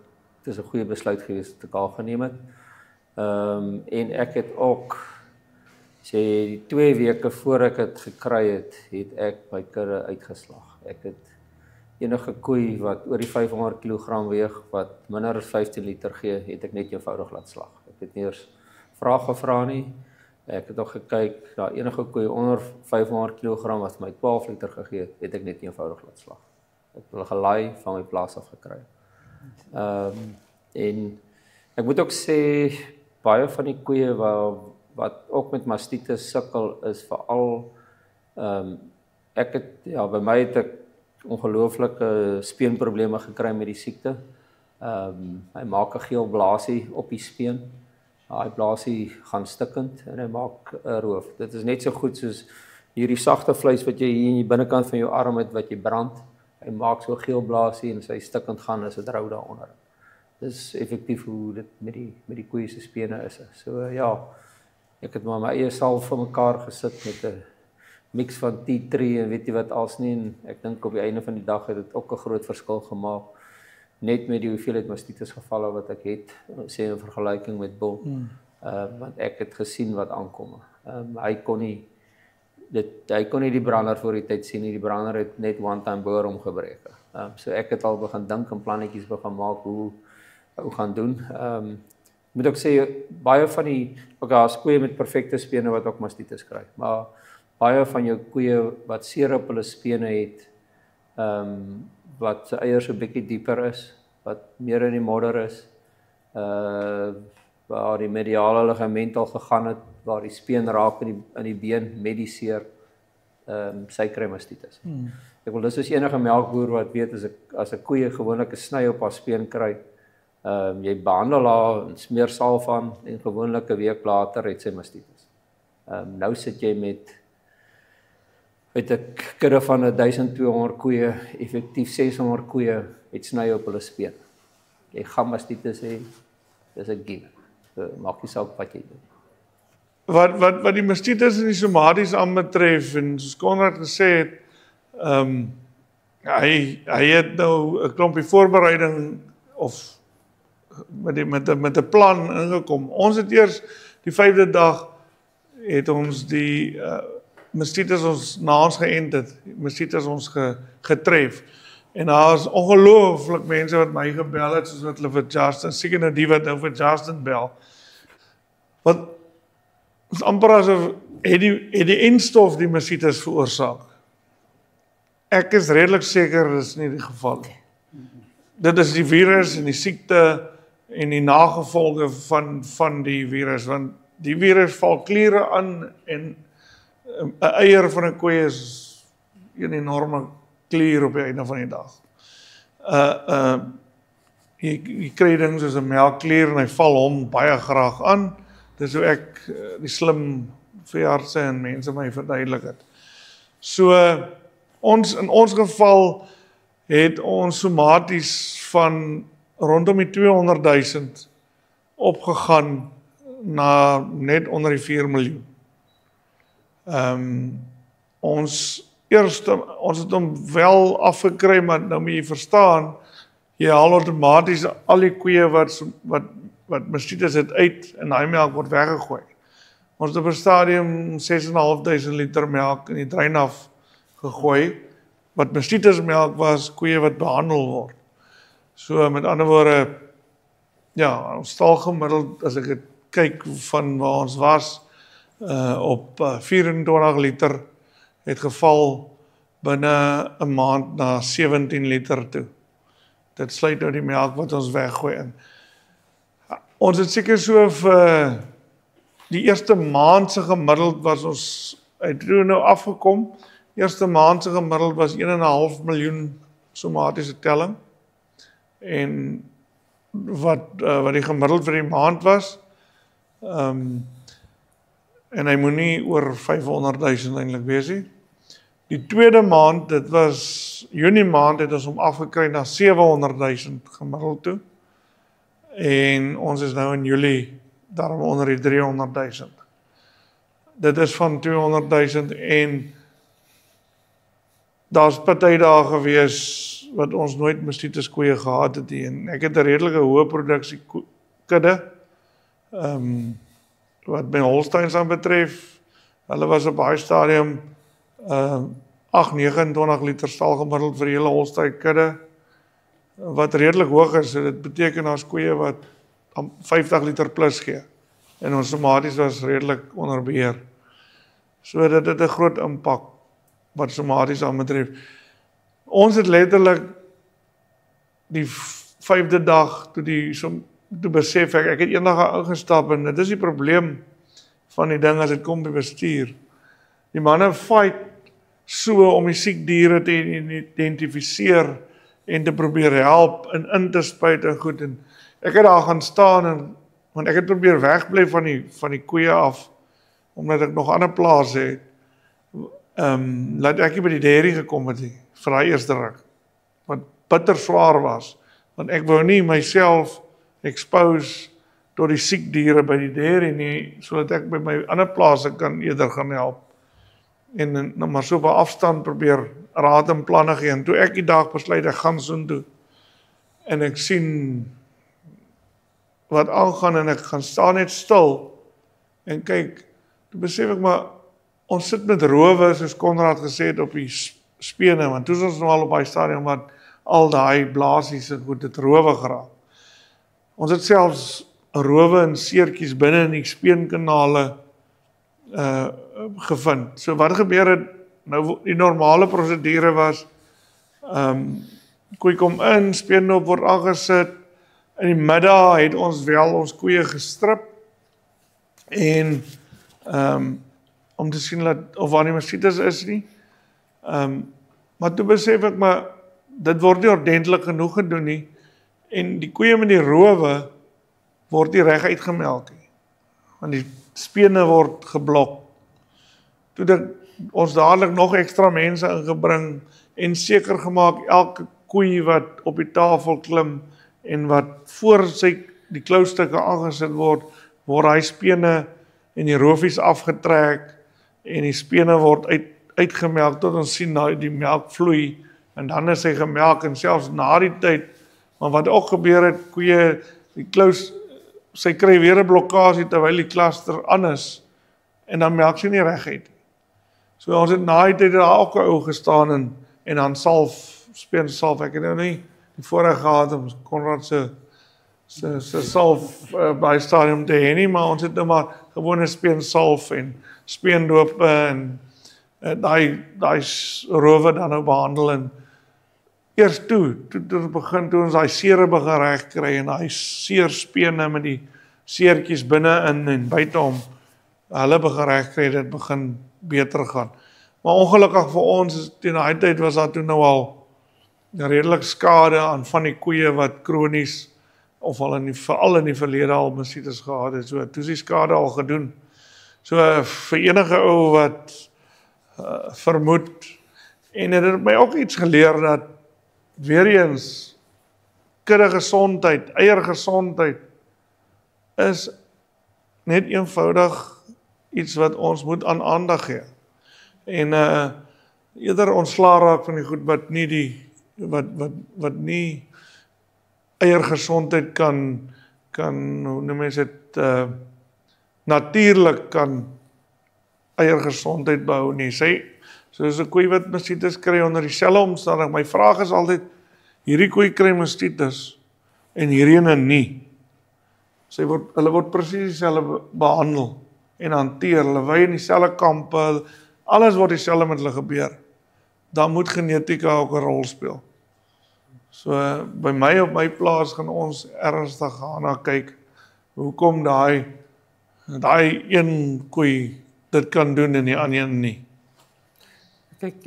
dit is 'n goeie besluit gewees wat ek al geneem het. En ek het ook die 2 weke voor ek het gekry het ek my kudde uitgeslag. Ek het enige koei wat oor die 500 kg weeg, wat minder as 15 liter gee, het ek net eenvoudig laat slag. Ek het nie eers vrae gevra nie. Ek het ook gekyk, enige koei onder 500 kg wat my 12 liter gegee het ek net eenvoudig laat slag. Ek het hulle gelaai van my plaas af gekry. En ek moet ook sê, baie van die koeie wat ook met mastitis sukkel is veral ek het by my het ek ongelooflike speenprobleme gekry met die siekte. Hy maak 'n geel blaasie op die speen. Daai blaasie gaan stikkend en hy maak 'n roof. Dit is net so goed soos hierdie sagte vleis wat jy hier in die binnekant van jou arm het wat jy brand. Hy maak so 'n geel blaasie en as hy stikkend gaan is dit rou daaronder. Dis effektief hoe dit met die koeie se spene is. So ja, ek het maar my eie salf vir mekaar gesit met 'n mix van tea tree en weet jy wat als nie, en ek dink op die einde van die dag het dit ook 'n groot verskil gemaak, net met die hoeveelheid mastitis gevalle wat ek het, sê in vergelyking met Bill, want ek het gesien wat aankom. Hy kon nie die brander voor die tyd sien nie, die brander het net one time boor omgebreek. So ek het al begin dink en plannetjies begin maak hoe gaan doen. Moet ook sê, baie van die daar's koeie met perfekte spene wat ook mastitis kry, maar baie van jou koeie wat seer op hulle spene het, wat se eiers so 'n bietjie dieper is, wat meer in die modder is, waar die mediale ligament al gegaan het, waar die speen raak in die been met die seer, sy kry mastitis. Ek wil dis soos enige melkboer wat weet as 'n koeie gewoonlik 'n sny op haar speen kry, jy behandel haar en smeer salf aan en gewoonlik 'n week later het sy mastitis. Nou sit jy met 'n kudde van 1200 koeie, effektief 600 koeie het sny op hulle speen. Jy gaan mastitis hê, dis 'n given. Maak nie saak wat jy doen. Wat die mastitis en die somaties aanbetref, en soos Konrad gesê het, hy het nou 'n klompie voorbereiding of met 'n plan ingekom. Ons het eers die 5de dag het ons die muskieters ons na ons geënt het, muskieters ons getref. En daar is ongelooflik mense wat my gebel het, soos wat hulle vir Justin, seker nou die wat nou vir Justin bel. Wat is amper asof het die enstof die muskieters veroorsaak. Ek is redelik seker dit is nie die geval nie. Dit is die virus en die siekte en die nagevolge van die virus, want die virus val kliere aan en 'n eier van 'n koei is 'n enorme klier op die einde van die dag. Jy kry ding soos 'n melkklier en hy val hom baie graag aan. Dis hoe ek die slim veeartse en mense my verduidelik het. So in ons geval het ons somaties van rondom die 200,000 opgegaan na net onder die 4 miljoen. Ons het hom wel afgekry, maar nou moet jy verstaan, jy haal outomaties al die koeie wat muskieters het uit en daai melk word weggegooi. Ons het op 'n stadium 6.500 liter melk in die drein af gegooi, wat muskietersmelk was, koeie wat behandel word. So met ander woorde, ja, ons stal gemiddeld, as ek dit kyk van waar ons was, op 24 liter, het geval binne 'n maand na 17 liter toe. Dit sluit nou die melk wat ons weggooi in. Ons het seker so vir die eerste maand se gemiddeld was ons uit nou afgekom. Eerste maand se gemiddeld was 1,5 miljoen somatiese telling. En wat die gemiddeld vir die maand was. En hy moet nie oor 500,000 eintlik wees nie. Die tweede maand, dit was Junie maand, het ons hom afgekry na 700,000 gemiddeld toe. En ons is nou in Julie daarom onder die 300,000. Dit is van 200,000 en daar's party dae gewees wat ons nooit muskieteskoeie gehad het nie. En ek het 'n redelike hoë produksie kudde. Wat my Holsteins aan betref, hulle was op baie stadium 29 liter stal gemiddeld vir die hele Holstein kudde, wat redelik hoog is. So dit beteken as koeie wat 50 liter plus gee. En ons somaties was redelik onder beheer. So dit het 'n groot impak wat somaties aan betref. Ons het letterlik die 5de dag toe besef ek het eendag ingestap en dit is die probleem van die ding as dit kom by bestuur. Die manne fight so om die siek diere te identifiseer en te probeer help en in te spuit en goed. En ek het daar gaan staan want ek het probeer wegbly van die koeie af, omdat ek nog ander plase het. Laat ek nie by die dairy gekom het nie, vir die eerste ruk, wat bitter swaar was, want ek wou nie myself expose tot die siek diere by die dairy nie, sodat ek by my ander plase kan eerder gaan help, en maar so op 'n afstand probeer raad en planne gee, en toe ek die dag besluit, ek gaan soontoe, en ek sien wat aangaan, en ek gaan staan net stil, en kyk, toe besef ek maar, ons sit met rowe, soos Konrad gesê het, op die spene, want toe is ons nou al op die stadium, wat al die blaasies en goed, het rowe geraak. Ons het selfs rowe en seertjies binne in die speenkanale gevind. So wat gebeur het, nou die normale prosedure was, koei kom in, speendop word aangesit, in die middag het ons wel ons koeie gestrip, en om te sien of waar die muskietes is nie. Maar toe besef ek, maar dit word nie ordentlik genoeg gedoen nie, en die koeie met die rowe word nie reg uitgemelk nie, want die spene word geblok. Toe het ons dadelik nog ekstra mense ingebring, en seker gemaak, elke koei wat op die tafel klim, en wat voor die klaustukke aangesit word hy spene en die roofies afgetrek, en die spene word uitgemelk, tot ons sien die melk vloei, en dan is hy gemelk en selfs na die tyd, maar wat ook gebeur het, koeie, die klous, sy kry weer 'n blokkasie terwyl die klaster aan is, en dan melk sy nie reguit. So ons het na die tyd daar ook 'n ou gestaan en dan speen salf, ek het nou nie die voorreg gehad om Konrad se salf by stadium te hê nie, maar ons het nou maar gewone speen salf en speendope en daai rowe dan nou behandel en eers toe ons daai seere begin reg kry en daai seerspene met die seertjies binne in en buite hom, hulle begin reg kry, dit begin beter gaan. Maar ongelukkig vir ons, teen daai tyd was daar toe nou al redelik skade aan van die koeie wat kronies of veral in die verlede al mastitis gehad het, so toe is die skade al gedoen. So vir enige ou wat vermoed, en het my ook iets geleer dat weer eens kudde gesondheid, eiergesondheid is net eenvoudig iets wat ons moet aan aandag gee. En eerder ontslaa raak van die goed wat nie wat nie eiergesondheid kan hoe noem mens dit natuurlik kan eiergesondheid behou nie. Soos 'n koei wat mastitis kry onder dieselfde omstandighede. My vraag is altyd, hierdie koei kry mastitis en hierdie ene nie. Hulle word presies dieselfde behandel en hanteer. Hulle wy in dieselfde kampe, alles word dieselfde met hulle gebeur. Dan moet genetika ook 'n rol speel. So by my op my plaas gaan ons ernstig gaan na kyk hoekom daai een koei dit kan doen en die ander een nie. Kyk,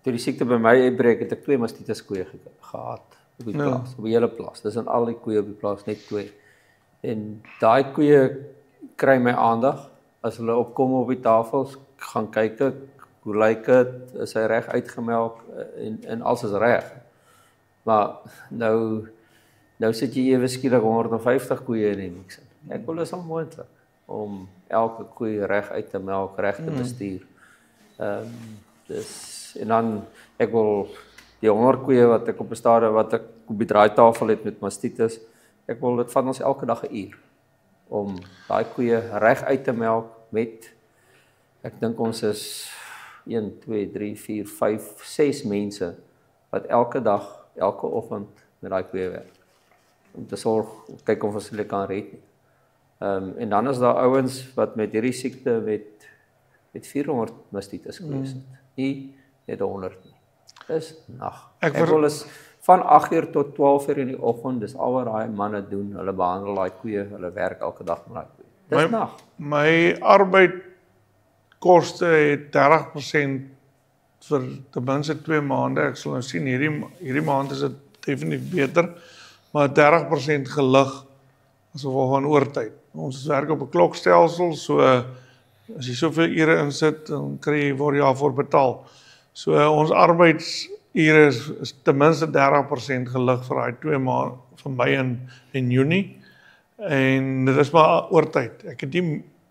toe die siekte by my uitbreek, het ek 2 mastitis koeie gehad op die plaas, op die hele plaas. Dis in al die koeie op die plaas, net 2. En daai koeie kry my aandag, as hulle opkom op die tafels, gaan kyk ek, hoe lyk dit, is hy reg uitgemelk, en alles is reg. Maar nou sit jy ewe skielik 150 koeie in die mix. Ek wil is onmoontlik om elke koei reg uit te melk, reg te bestuur. En dan, ek wil die 100 koeie wat ek op 'n stadium, wat ek op die draaitafel het met mastitis, ek wil dit van ons elke dag 'n uur, om daai koeie reg uit te melk met, ek dink ons is 1, 2, 3, 4, 5, 6 mense, wat elke dag, elke oggend met daai koeie werk, om te sorg, kyk of ons hulle kan red nie. En dan is daar ouens wat met hierdie siekte met 400 mastitis koeie sit. Nie net 100 nie. Dis nag. Ek wil is van 8:00 tot 12:00 in die oggend, dis al wat daai manne doen. Hulle behandel daai koeie, hulle werk elke dag met daai koeie. Dis nag. My arbeidkoste het 30% vir ten minste 2 maande. Ek sal nou sien hierdie maand is dit definitief beter, maar 30% gelig as gevolg van oortyd. Ons werk op 'n klokstelsel, so as jy soveel ure insit, dan word jy daarvoor betaal. So ons arbeidsure is ten minste 30% gelig vir daai 2 maande van Mei en Junie. En dit is maar oortyd.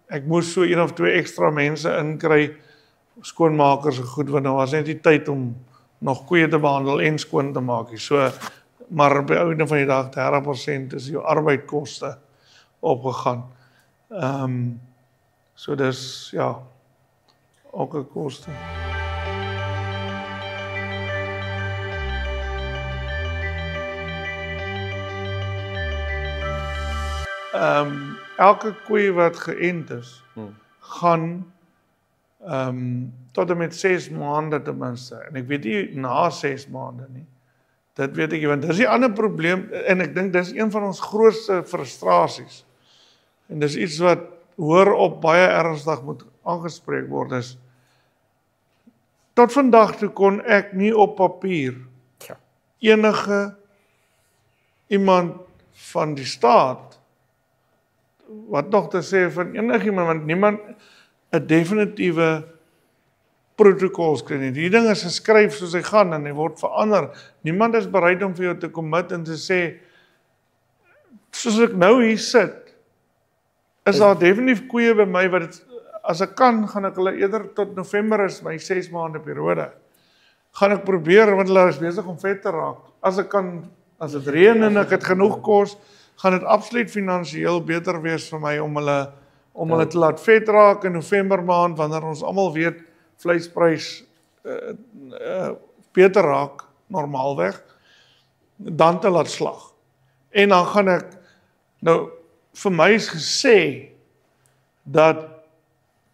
Ek moes so 1 of 2 ekstra mense inkry, skoonmakers en goed, want nou was net die tyd om nog koeie te behandel en skoon te maak. So, maar by einde van die dag 30% is jou arbeidkoste opgegaan. So dis ja, ook 'n koste. Elke koei wat geënt is, gaan tot en met 6 maande ten minste. En ek weet nie na 6 maande nie. Dit weet ek, want dis die ander probleem, en ek dink dis een van ons grootste frustrasies. En dis iets wat hoor op baie ernstig moet aangespreek word, is tot vandag toe kon ek nie op papier enige iemand van die staat, wat nog te sê van enigiemand, want niemand 'n definitiewe protokols kry nie. Die ding is geskryf soos hy gaan en hy word verander. Niemand is bereid om vir jou te commit en te sê, soos ek nou hier sit, is daar definitief koeie by my wat as ek kan, gaan ek hulle eerder tot November is my 6 maande periode. Gaan ek probeer, want hulle is besig om vet te raak. As ek kan, as dit reën en ek het genoeg kos, gaan dit absoluut finansiëel beter wees vir my om hulle te laat vet raak in November maand, wanneer ons almal weet vleisprys beter raak, normaalweg, dan te laat slag. En dan gaan ek, nou, vir my is gesê, dat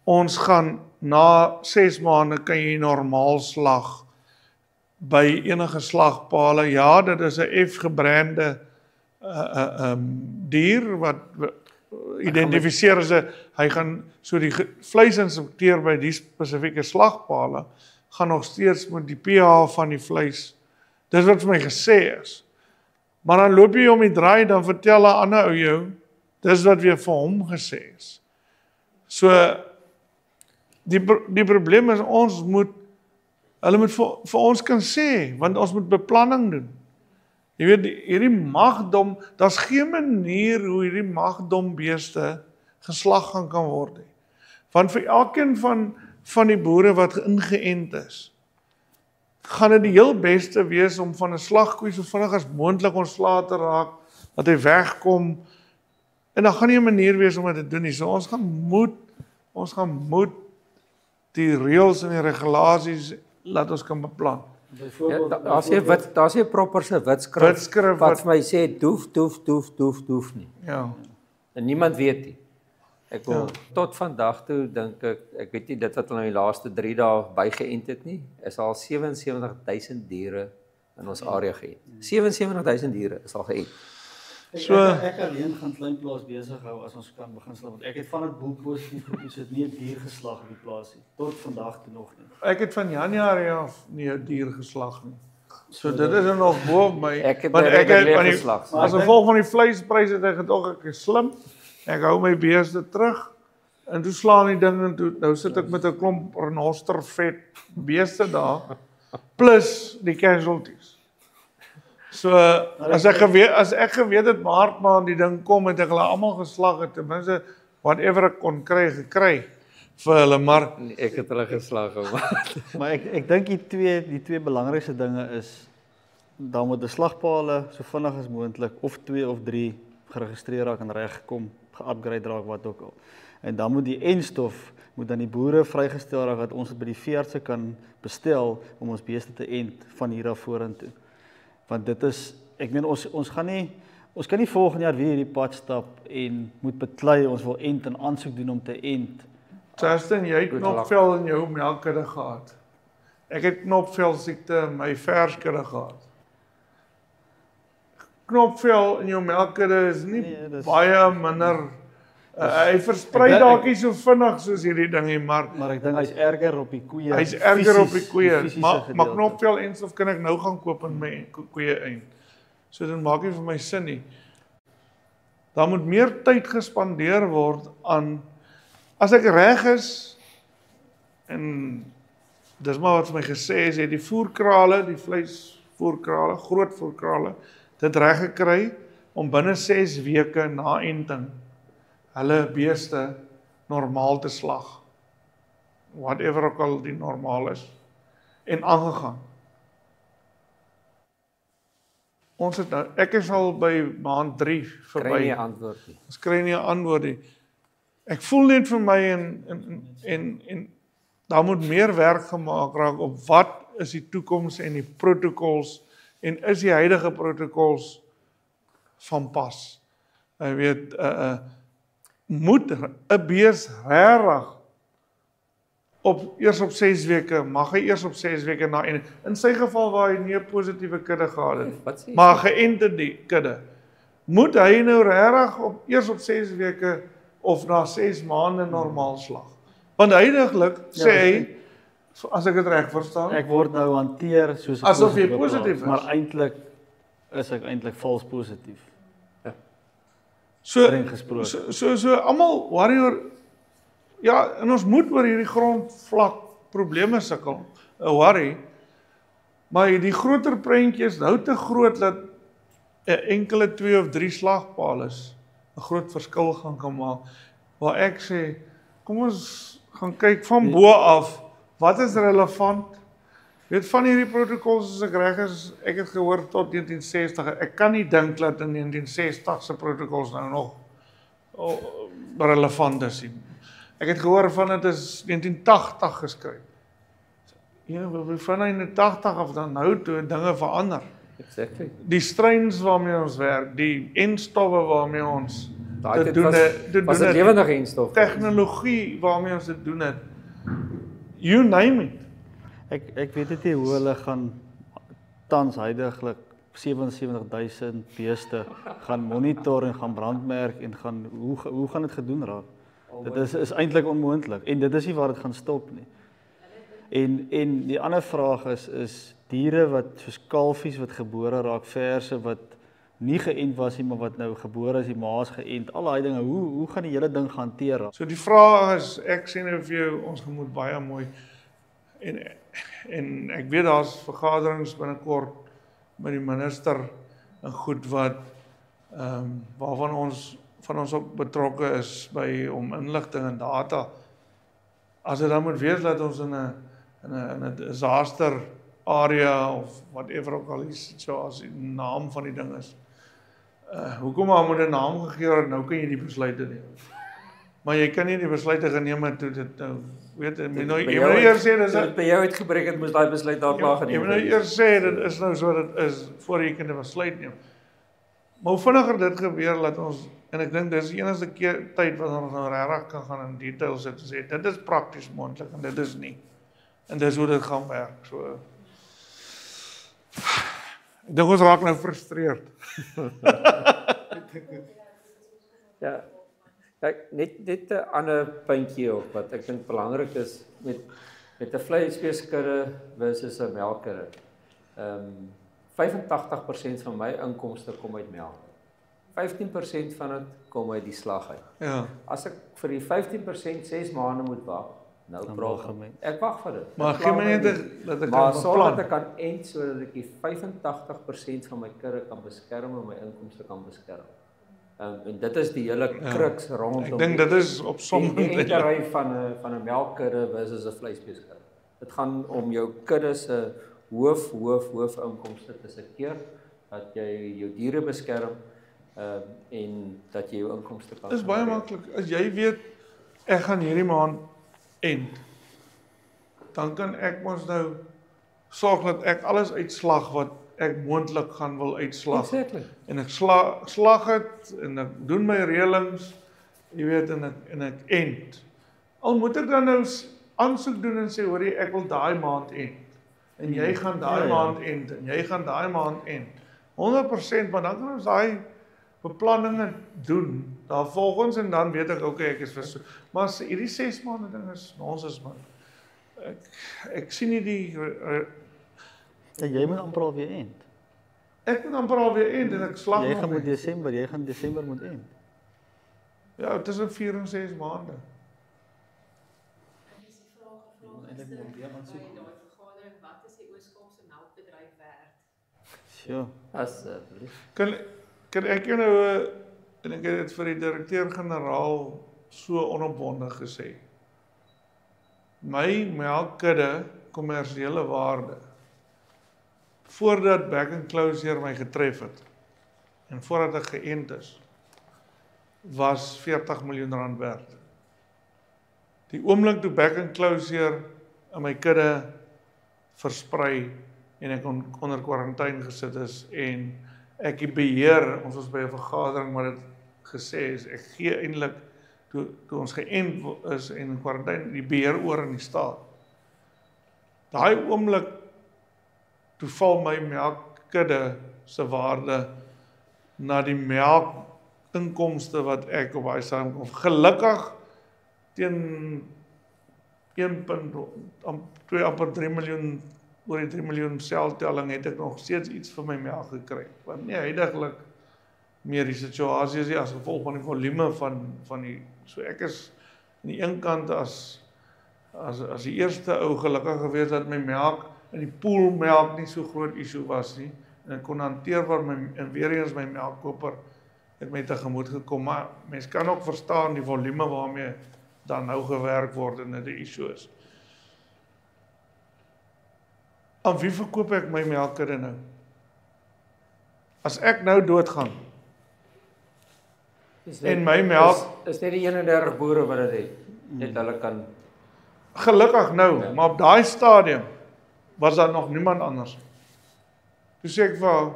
ons gaan na 6 maande kan jy normaal slag by enige slagpale. Ja, dit is 'n F-gebrande dier wat identifiseer as hy gaan so die vleisinspekteur by die spesifieke slagpale gaan nog steeds met die pH van die vleis. Dis wat vir my gesê is. Maar dan loop jy om die draai, dan vertel 'n ander ou jou, dis wat weer vir hom gesê is. So, die probleem is, hulle moet vir ons kan sê, want ons moet beplanning doen. Jy weet, hierdie magdom, daar's geen manier hoe hierdie magdom beeste geslag kan word nie. Want vir elkeen van die boere wat ingeënt is, gaan dit die heel beste wees om van 'n slagkoei so vinnig as moontlik ontslae te raak, dat hy wegkom, en dan gaan nie 'n manier wees om dit te doen nie. So ons gaan moet die reëls en die regulasies laat ons kan beplan. Ja, daar's 'n properse witskrif wat vir my sê doef nie. Ja. En niemand weet nie. Ek wil tot vandag toe dink ek weet nie dit wat hulle in die laaste 3 dae bygeënt het nie, is al 77,000 diere in ons area geënt. 77,000 diere is al geënt. Ek alleen gaan klein plaas besig hou as ons kan begin slag, want ek het van dit boel positief gekies, het nie 'n dier geslag op die plaas nie, tot vandag toe nog nie. Ek het van Januarie af nie 'n dier geslag nie. So dit is nog bo op my, want ek het geslag. As gevolg van die vleispryse het ek gedog ek is slim. Ek hou my beeste terug en toe slaan die ding en toe nou sit ek met 'n klomp renostervet beeste daar plus die casualties. So as ek geweet het Maart maand die ding kom en ek hulle almal geslag het, ten minste whatever ek kon gekry vir hulle, maar ek het hulle geslag. Maar ek dink die twee belangrikste dinge is dan moet die slagpale so vinnig as moontlik of 2 of 3 geregistreer raak en regkom, ge-upgrade raak, wat ook al. En dan moet die enstof moet aan die boere vrygestel raak dat ons dit by die veeartse kan bestel om ons beeste te ent van hier af vorentoe. Want dit is, ek meen ons kan nie volgende jaar weer hierdie pad stap en moet beklei ons wil ent en aansoek doen om te ent. Justin, jy het knopvel in jou melkkudde gehad. Ek het knopvel siekte in my verskudde gehad. Knopvel in jou melkkudde is nie baie minder. Hy versprei dalk nie so vinnig soos hierdie dingie, maar ek dink hy's erger op die koeie. Hy's erger op die koeie. Maar knopvel enstof kan ek nou gaan koop in my koeie eind. So dit maak nie vir my sin nie. Daar moet meer tyd gespandeer word aan, as ek reg is, en dis maar wat vir my gesê is, die voerkrale, die vleisvoerkrale, groot voerkrale, dit reg gekry om binne 6 weke na enting hulle beeste normaal te slag. Whatever ook al die normaal is. En aangegaan. Ons het nou, ek is al by maand 3 verby. Kry nie 'n antwoord nie. Ons kry nie 'n antwoord nie. Ek voel net vir my en daar moet meer werk gemaak raak op wat is die toekoms en die protokols en is die huidige protokols van pas. Jy weet, moet 'n bees regtig eers op 6 weke, mag hy eers op 6 weke na en in sy geval waar hy nie 'n positiewe kudde gehad het, maar geënte die kudde, moet hy nou regtig eers op 6 weke of na 6 maande normaal slag? Want huidiglik sê hy, as ek dit reg verstaan, ek word nou hanteer soos asof jy positief is, maar eintlik is ek eintlik vals positief. So almal worry oor, ja, en ons moet oor hierdie grondvlak probleme sukkel, worry, maar die groter prentjie is nou te groot dat 'n enkele 2 of 3 slagpale 'n groot verskil gaan kan maak, waar ek sê, kom ons gaan kyk van bo af, wat is relevant? Weet van hierdie protokols as ek reg is, ek het gehoor tot 1960. Ek kan nie dink dat in 1960 se protokols nou nog relevant is nie. Ek het gehoor van dit is 1980 geskryf. Ja, van 1980 af dan nou toe dinge verander. Exactly. Die streins waarmee ons werk, die enstowwe waarmee ons Daai dit tyd was dit lewendige enstof. tegnologie waarmee ons dit doen het. You name it. Ek weet dit nie hoe hulle gaan tans huidiglik 77,000 beeste gaan monitor en gaan brandmerk en gaan hoe gaan dit gedoen raak? Dit is eintlik onmoontlik en dit is nie waar dit gaan stop nie. En die ander vraag is diere wat soos kalfies wat gebore raak, verse wat nie geënt was nie, maar wat nou gebore is, die ma's geënt, al daai dinge, hoe gaan die hele ding gehanteer raak? So die vraag is, ek sê nou vir jou, ons moet baie mooi en ek weet daar's vergaderings binnekort met die minister en goed wat waarvan ons ook betrokke is by om inligting en data. As dit dan moet wees dat ons in 'n disaster area of whatever ook al is, soos die naam van die ding is. Hoekom maar moet 'n naam gegee word, nou kan jy die besluite neem. Maar jy kan nie die besluite geneem het toe dit nou weet jy moet nou eers sê dit by jou uitgebreek het, moes daai besluit daar klaar geneem word. Jy moet nou eers sê dit is nou so dit is voor jy kan 'n besluit neem. Maar hoe vinniger dit gebeur laat ons en ek dink dis die enigste keer tyd wat ons nou regtig kan gaan in detail sit en sê dit is prakties moontlik en dit is nie. En dis hoe dit gaan werk. So ek dink ons raak nou frustreerd. Ja. Kyk, net 'n ander puntjie op wat ek dink belangrik is met 'n vleisbeeskudde versus 'n melkkudde. 85% van my inkomste kom uit melk. 15% van dit kom uit die slag uit. Ja. As ek vir die 15% 6 maande moet wag, nou praat ek wag vir dit. Maar gee my net dat ek maar sodat ek kan end sodat ek die 85% van my kudde kan beskerm en my inkomste kan beskerm. En dit is die hele crux rondom. Ek dink dit is op sommige die entery van 'n melkkudde versus 'n vleisbeeskudde. Dit gaan om jou kudde se hoof inkomste te seker dat jy jou diere beskerm en dat jy jou inkomste kan. Dis baie maklik. As jy weet ek gaan hierdie maand end, dan kan ek mos nou sorg dat ek alles uitslag wat ek moontlik gaan wil uitslag. Exactly. En ek slag dit en ek doen my reëlings, jy weet en ek end. Al moet ek dan nou aansoek doen en sê hoorie ek wil daai maand end. En jy gaan daai maand end en jy gaan daai maand end. 100%, maar dan kan ons daai beplanninge doen. Daar volgens en dan weet ek okay, ek is vir maar hierdie 6 maande ding is nonsens man. Ek sien nie die jy moet amper al weer end. Ek moet amper al weer end en ek slag jy gaan Desember moet end. Ja, tussen 4 en 6 maande. Wat is die Oos-Kaapse melkbedryf werd? Sjoe. Asseblief. Kan ek jou nou en ek het dit vir die direkteur-generaal so onopwonde gesê. My melkkudde kommersiële waarde voordat Back and Closure my getref het en voordat ek geënt is was R40 miljoen werd. Die oomblik toe Back and Closure in my kudde versprei en ek onder kwarantyne gesit is en ek die beheer, ons was by 'n vergadering waar dit gesê is, ek gee eintlik toe ons geënt is en in kwarantyne die beheer oor aan die staat. Daai oomblik toe val my melkkudde se waarde na die melkinkomste wat ek op daai saamkom. Gelukkig teen 1.2 amper 3 miljoen oor die 3 miljoen seltelling het ek nog steeds iets vir my melk gekry. Want nie heidaglik meer die situasie is as gevolg van die volume van die so ek is aan die een kant as die eerste ou gelukkig gewees dat my melk in die poolmelk nie so groot issue was nie en ek kon hanteerbaar en weer eens my melkkoper het my tegemoet gekom, maar mens kan ook verstaan die volume waarmee dan nou gewerk word en dit 'n issue is. Aan wie verkoop ek my melkkudde nou? As ek nou doodgaan en my melk is net die 31 boere wat dit het. Net hulle kan gelukkig nou, maar op daai stadium was daar nog niemand anders. Toe sê ek vir haar,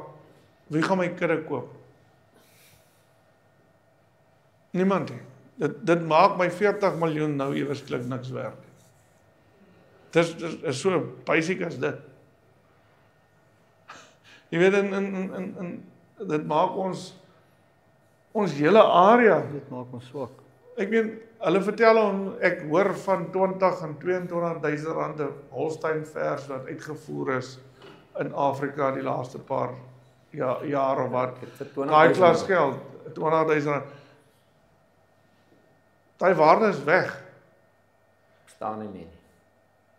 wie gaan my kudde koop? Niemand nie. Dit maak my 40 miljoen nou ewesklik niks werd. Dis is so basic as dit. Jy weet, dit maak ons hele area. Dit maak ons swak. Ek meen, hulle vertel ek hoor van 20 en 22.000 rand Holstein vers wat uitgevoer is in Afrika die laaste paar jaar of wat. Daai klas geld, 20.000 rand. Daai waarde is weg. Staan nie meer.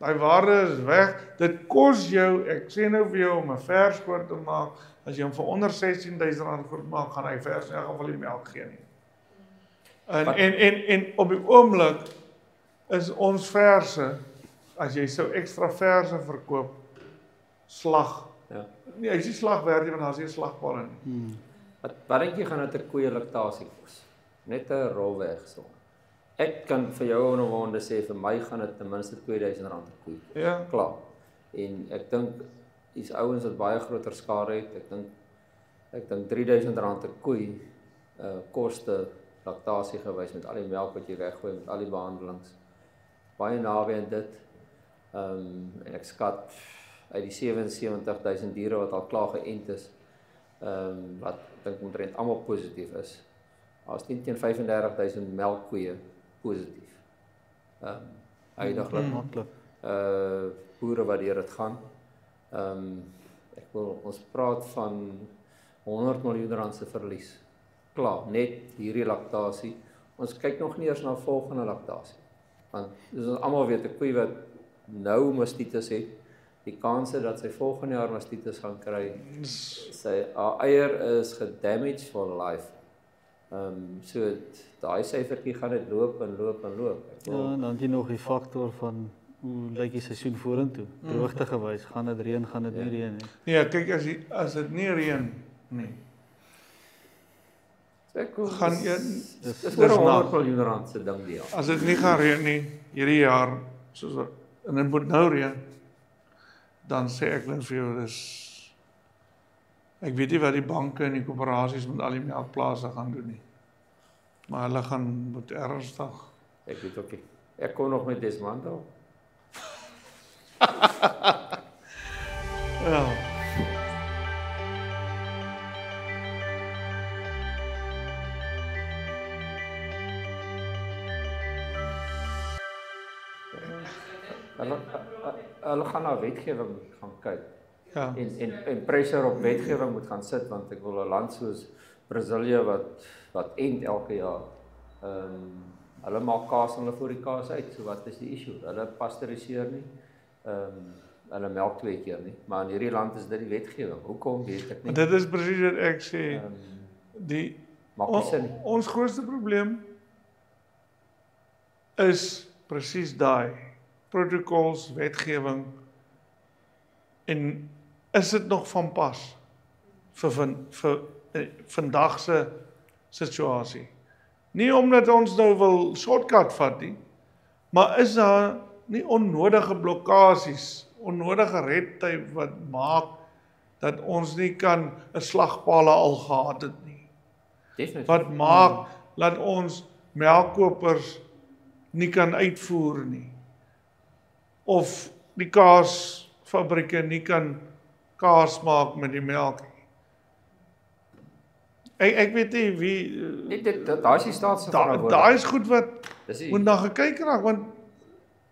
Daai waarde is weg. Dit kos jou, ek sê nou vir jou om 'n vers groot te maak, as jy hom vir onder 16.000 rand groot maak, gaan hy vers in elk geval nie melk gee nie. En op die oomblik is ons verse, as jy sou ekstra verse verkoop, slag. Ja. Nee, hy is nie slag werd nie, want daar is nie 'n slagpaal nie. Wat dink jy gaan dit 'n koeie laktasie kos? Net 'n rolweg so. Ek kan vir jou en Wonde sê vir my gaan dit ten minste R2000 'n koe. Ja. Klaar. En ek dink dis ouens wat baie groter skade het. Ek dink R3000 'n koe koste laktasie gewys met al die melk wat jy weggooi met al die behandelings. Baie naby aan dit. En ek skat uit die 77.000 diere wat al klaar geënt is, wat dink omtrent almal positief is. Daar's teen 35.000 melkkoeie positief. Huidiglik Maklik. boere wat deur dit gaan. Ons praat van R100 miljoen se verlies. Klaar, net hierdie laktasie. Ons kyk nog nie eers na volgende laktasie. Want dis ons almal weet 'n koe wat nou mastitis het, die kanse dat sy volgende jaar mastitis gaan kry, sy eier is gedamaged for life. So daai syfertjie gaan dit loop en loop en loop. Ja, en dan het jy nog die faktor van hoe lyk die seisoen vorentoe? Droogte gewys, gaan dit reën, gaan dit nie reën nie. Nee, kyk as dit nie reën nie. Gaan dis oor R100 miljoen se ding die jaar. As dit nie gaan reën nie hierdie jaar, en dit moet nou reën, dan sê ek net vir jou ek weet nie wat die banke en die koöperasies met al die melkplase gaan doen nie. Maar hulle moet ernstig. Ek weet ook nie. Ek kon nog met Desmando. Ja. Hulle gaan na wetgewing gaan kyk. Ja. En pressure op wetgewing moet gaan sit, want ek wil 'n land soos Brasilië wat end elke jaar. Hulle maak kaas en hulle voer die kaas uit. So wat is die issue? Hulle pasteuriseer nie. Hulle melk 2 keer nie. Maar in hierdie land is dit die wetgewing. Hoekom weet ek nie. Dit is presies wat ek sê. Maak nie sin nie. Ons grootste probleem is presies daai protokols, wetgewing, en is dit nog van pas vir vandag se situasie? Nie omdat ons nou wil shortcut vat nie, maar is daar nie onnodige blokkades, onnodige red tape wat maak dat ons nie kan 'n slagpale al gehad het nie? Definitief. Wat maak dat ons melkkopers nie kan uitvoer nie? Of die kaasfabrieke nie kan kaas maak met die melk nie. Ek weet nie wie Daai is die staat se verantwoordelikheid. daai is goed wat moet na gekyk raak, want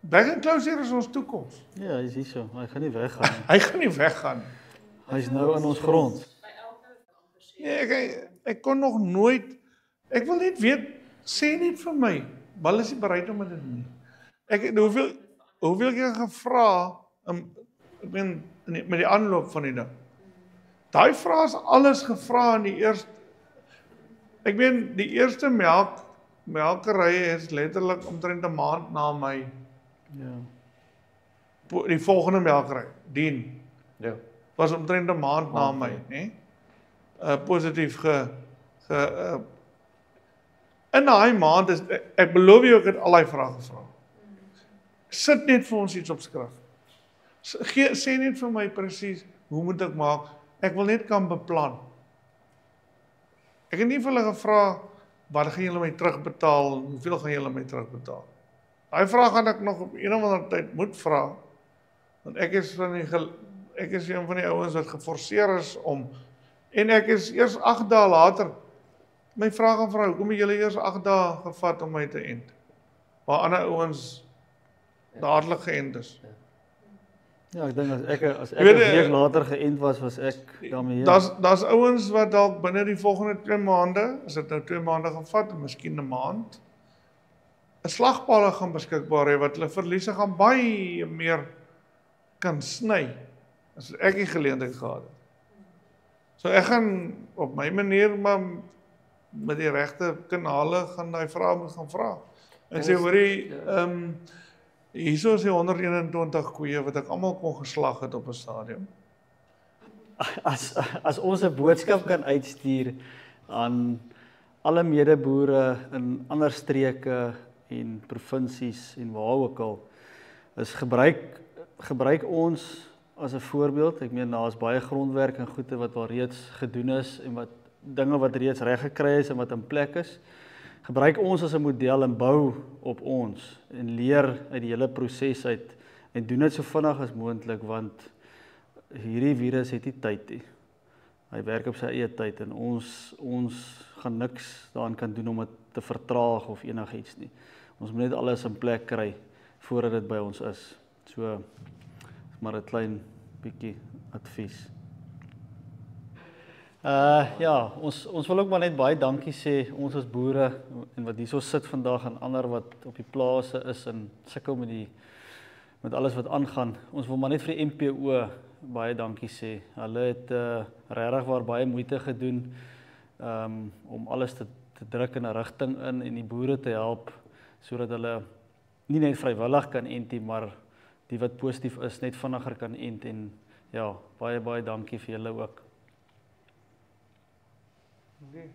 Bag & Close is ons toekoms. Ja, hy is hier so. Hy gaan nie weggaan nie. Hy gaan nie weggaan. Hy's nou in ons grond. Nee, ek kon nog nooit, ek wil net weet, sê net vir my, maar is nie bereid om dit te doen. Ek het hoeveel keer gevra, ek meen met die aanloop van die ding. Daai vrae is alles gevra in die eerste, ek meen die eerste melkerye is letterlik omtrent 'n maand na my Ja. die volgende melkery, Dien, Ja. was omtrent 'n maand na my, né? Positief in daai maand is ek beloof jou ek het al daai vrae gevra. Sit net vir ons iets op skrif. Sê net vir my presies hoe moet ek maak? Ek wil net kan beplan. Ek het nie vir hulle gevra wat gaan julle my terugbetaal, hoeveel gaan julle my terugbetaal? Daai vraag gaan ek nog op een of ander tyd moet vra, want ek is een van die ouens wat geforseer is om, en ek is eers 8 dae later, my vraag gaan vra, hoekom het julle eers 8 dae gevat om my te ent? Waar ander ouens dadelik geënt is. Ja, ek dink as ek 'n week later geënt was ek daarmee. Daar's ouens wat dalk binne die volgende 2 maande, as dit nou 2 maande gevat, en miskien 'n maand, 'n slagpaal gaan beskikbaar hê wat hulle verliese gaan baie meer kan sny as ek die geleentheid gehad het. So ek gaan op my manier maar met die regte kanale gaan daai vrae moet gaan vra. En sê hoorie, hierso is die 121 koeie wat ek almal kon geslag het op 'n stadium. As ons 'n boodskap kan uitstuur aan alle medeboere in ander streke en provinsies en waar ook al, is gebruik ons as 'n voorbeeld. Ek meen daar is baie grondwerk en goede wat al reeds gedoen is en dinge wat reeds reg gekry is en wat in plek is. Gebruik ons as 'n model en bou op ons en leer uit die hele proses uit en doen dit so vinnig as moontlik, want hierdie virus het nie tyd nie. Hy werk op sy eie tyd en ons gaan niks daaraan kan doen om dit te vertraag of enigiets nie. Ons moet net alles in plek kry voordat dit by ons is. So maar 'n klein bietjie advies. Ja, ons wil ook maar net baie dankie sê, ons as boere en wat hierso sit vandag en ander wat op die plase is en sukkel met alles wat aangaan. Ons wil maar net vir die NPO baie dankie sê. Hulle het regtig waar baie moeite gedoen om alles te druk in 'n rigting in en die boere te help sodat hulle nie net vrywillig kan ent nie, maar die wat positief is net vinniger kan ent en ja, baie dankie vir julle ook. Okay.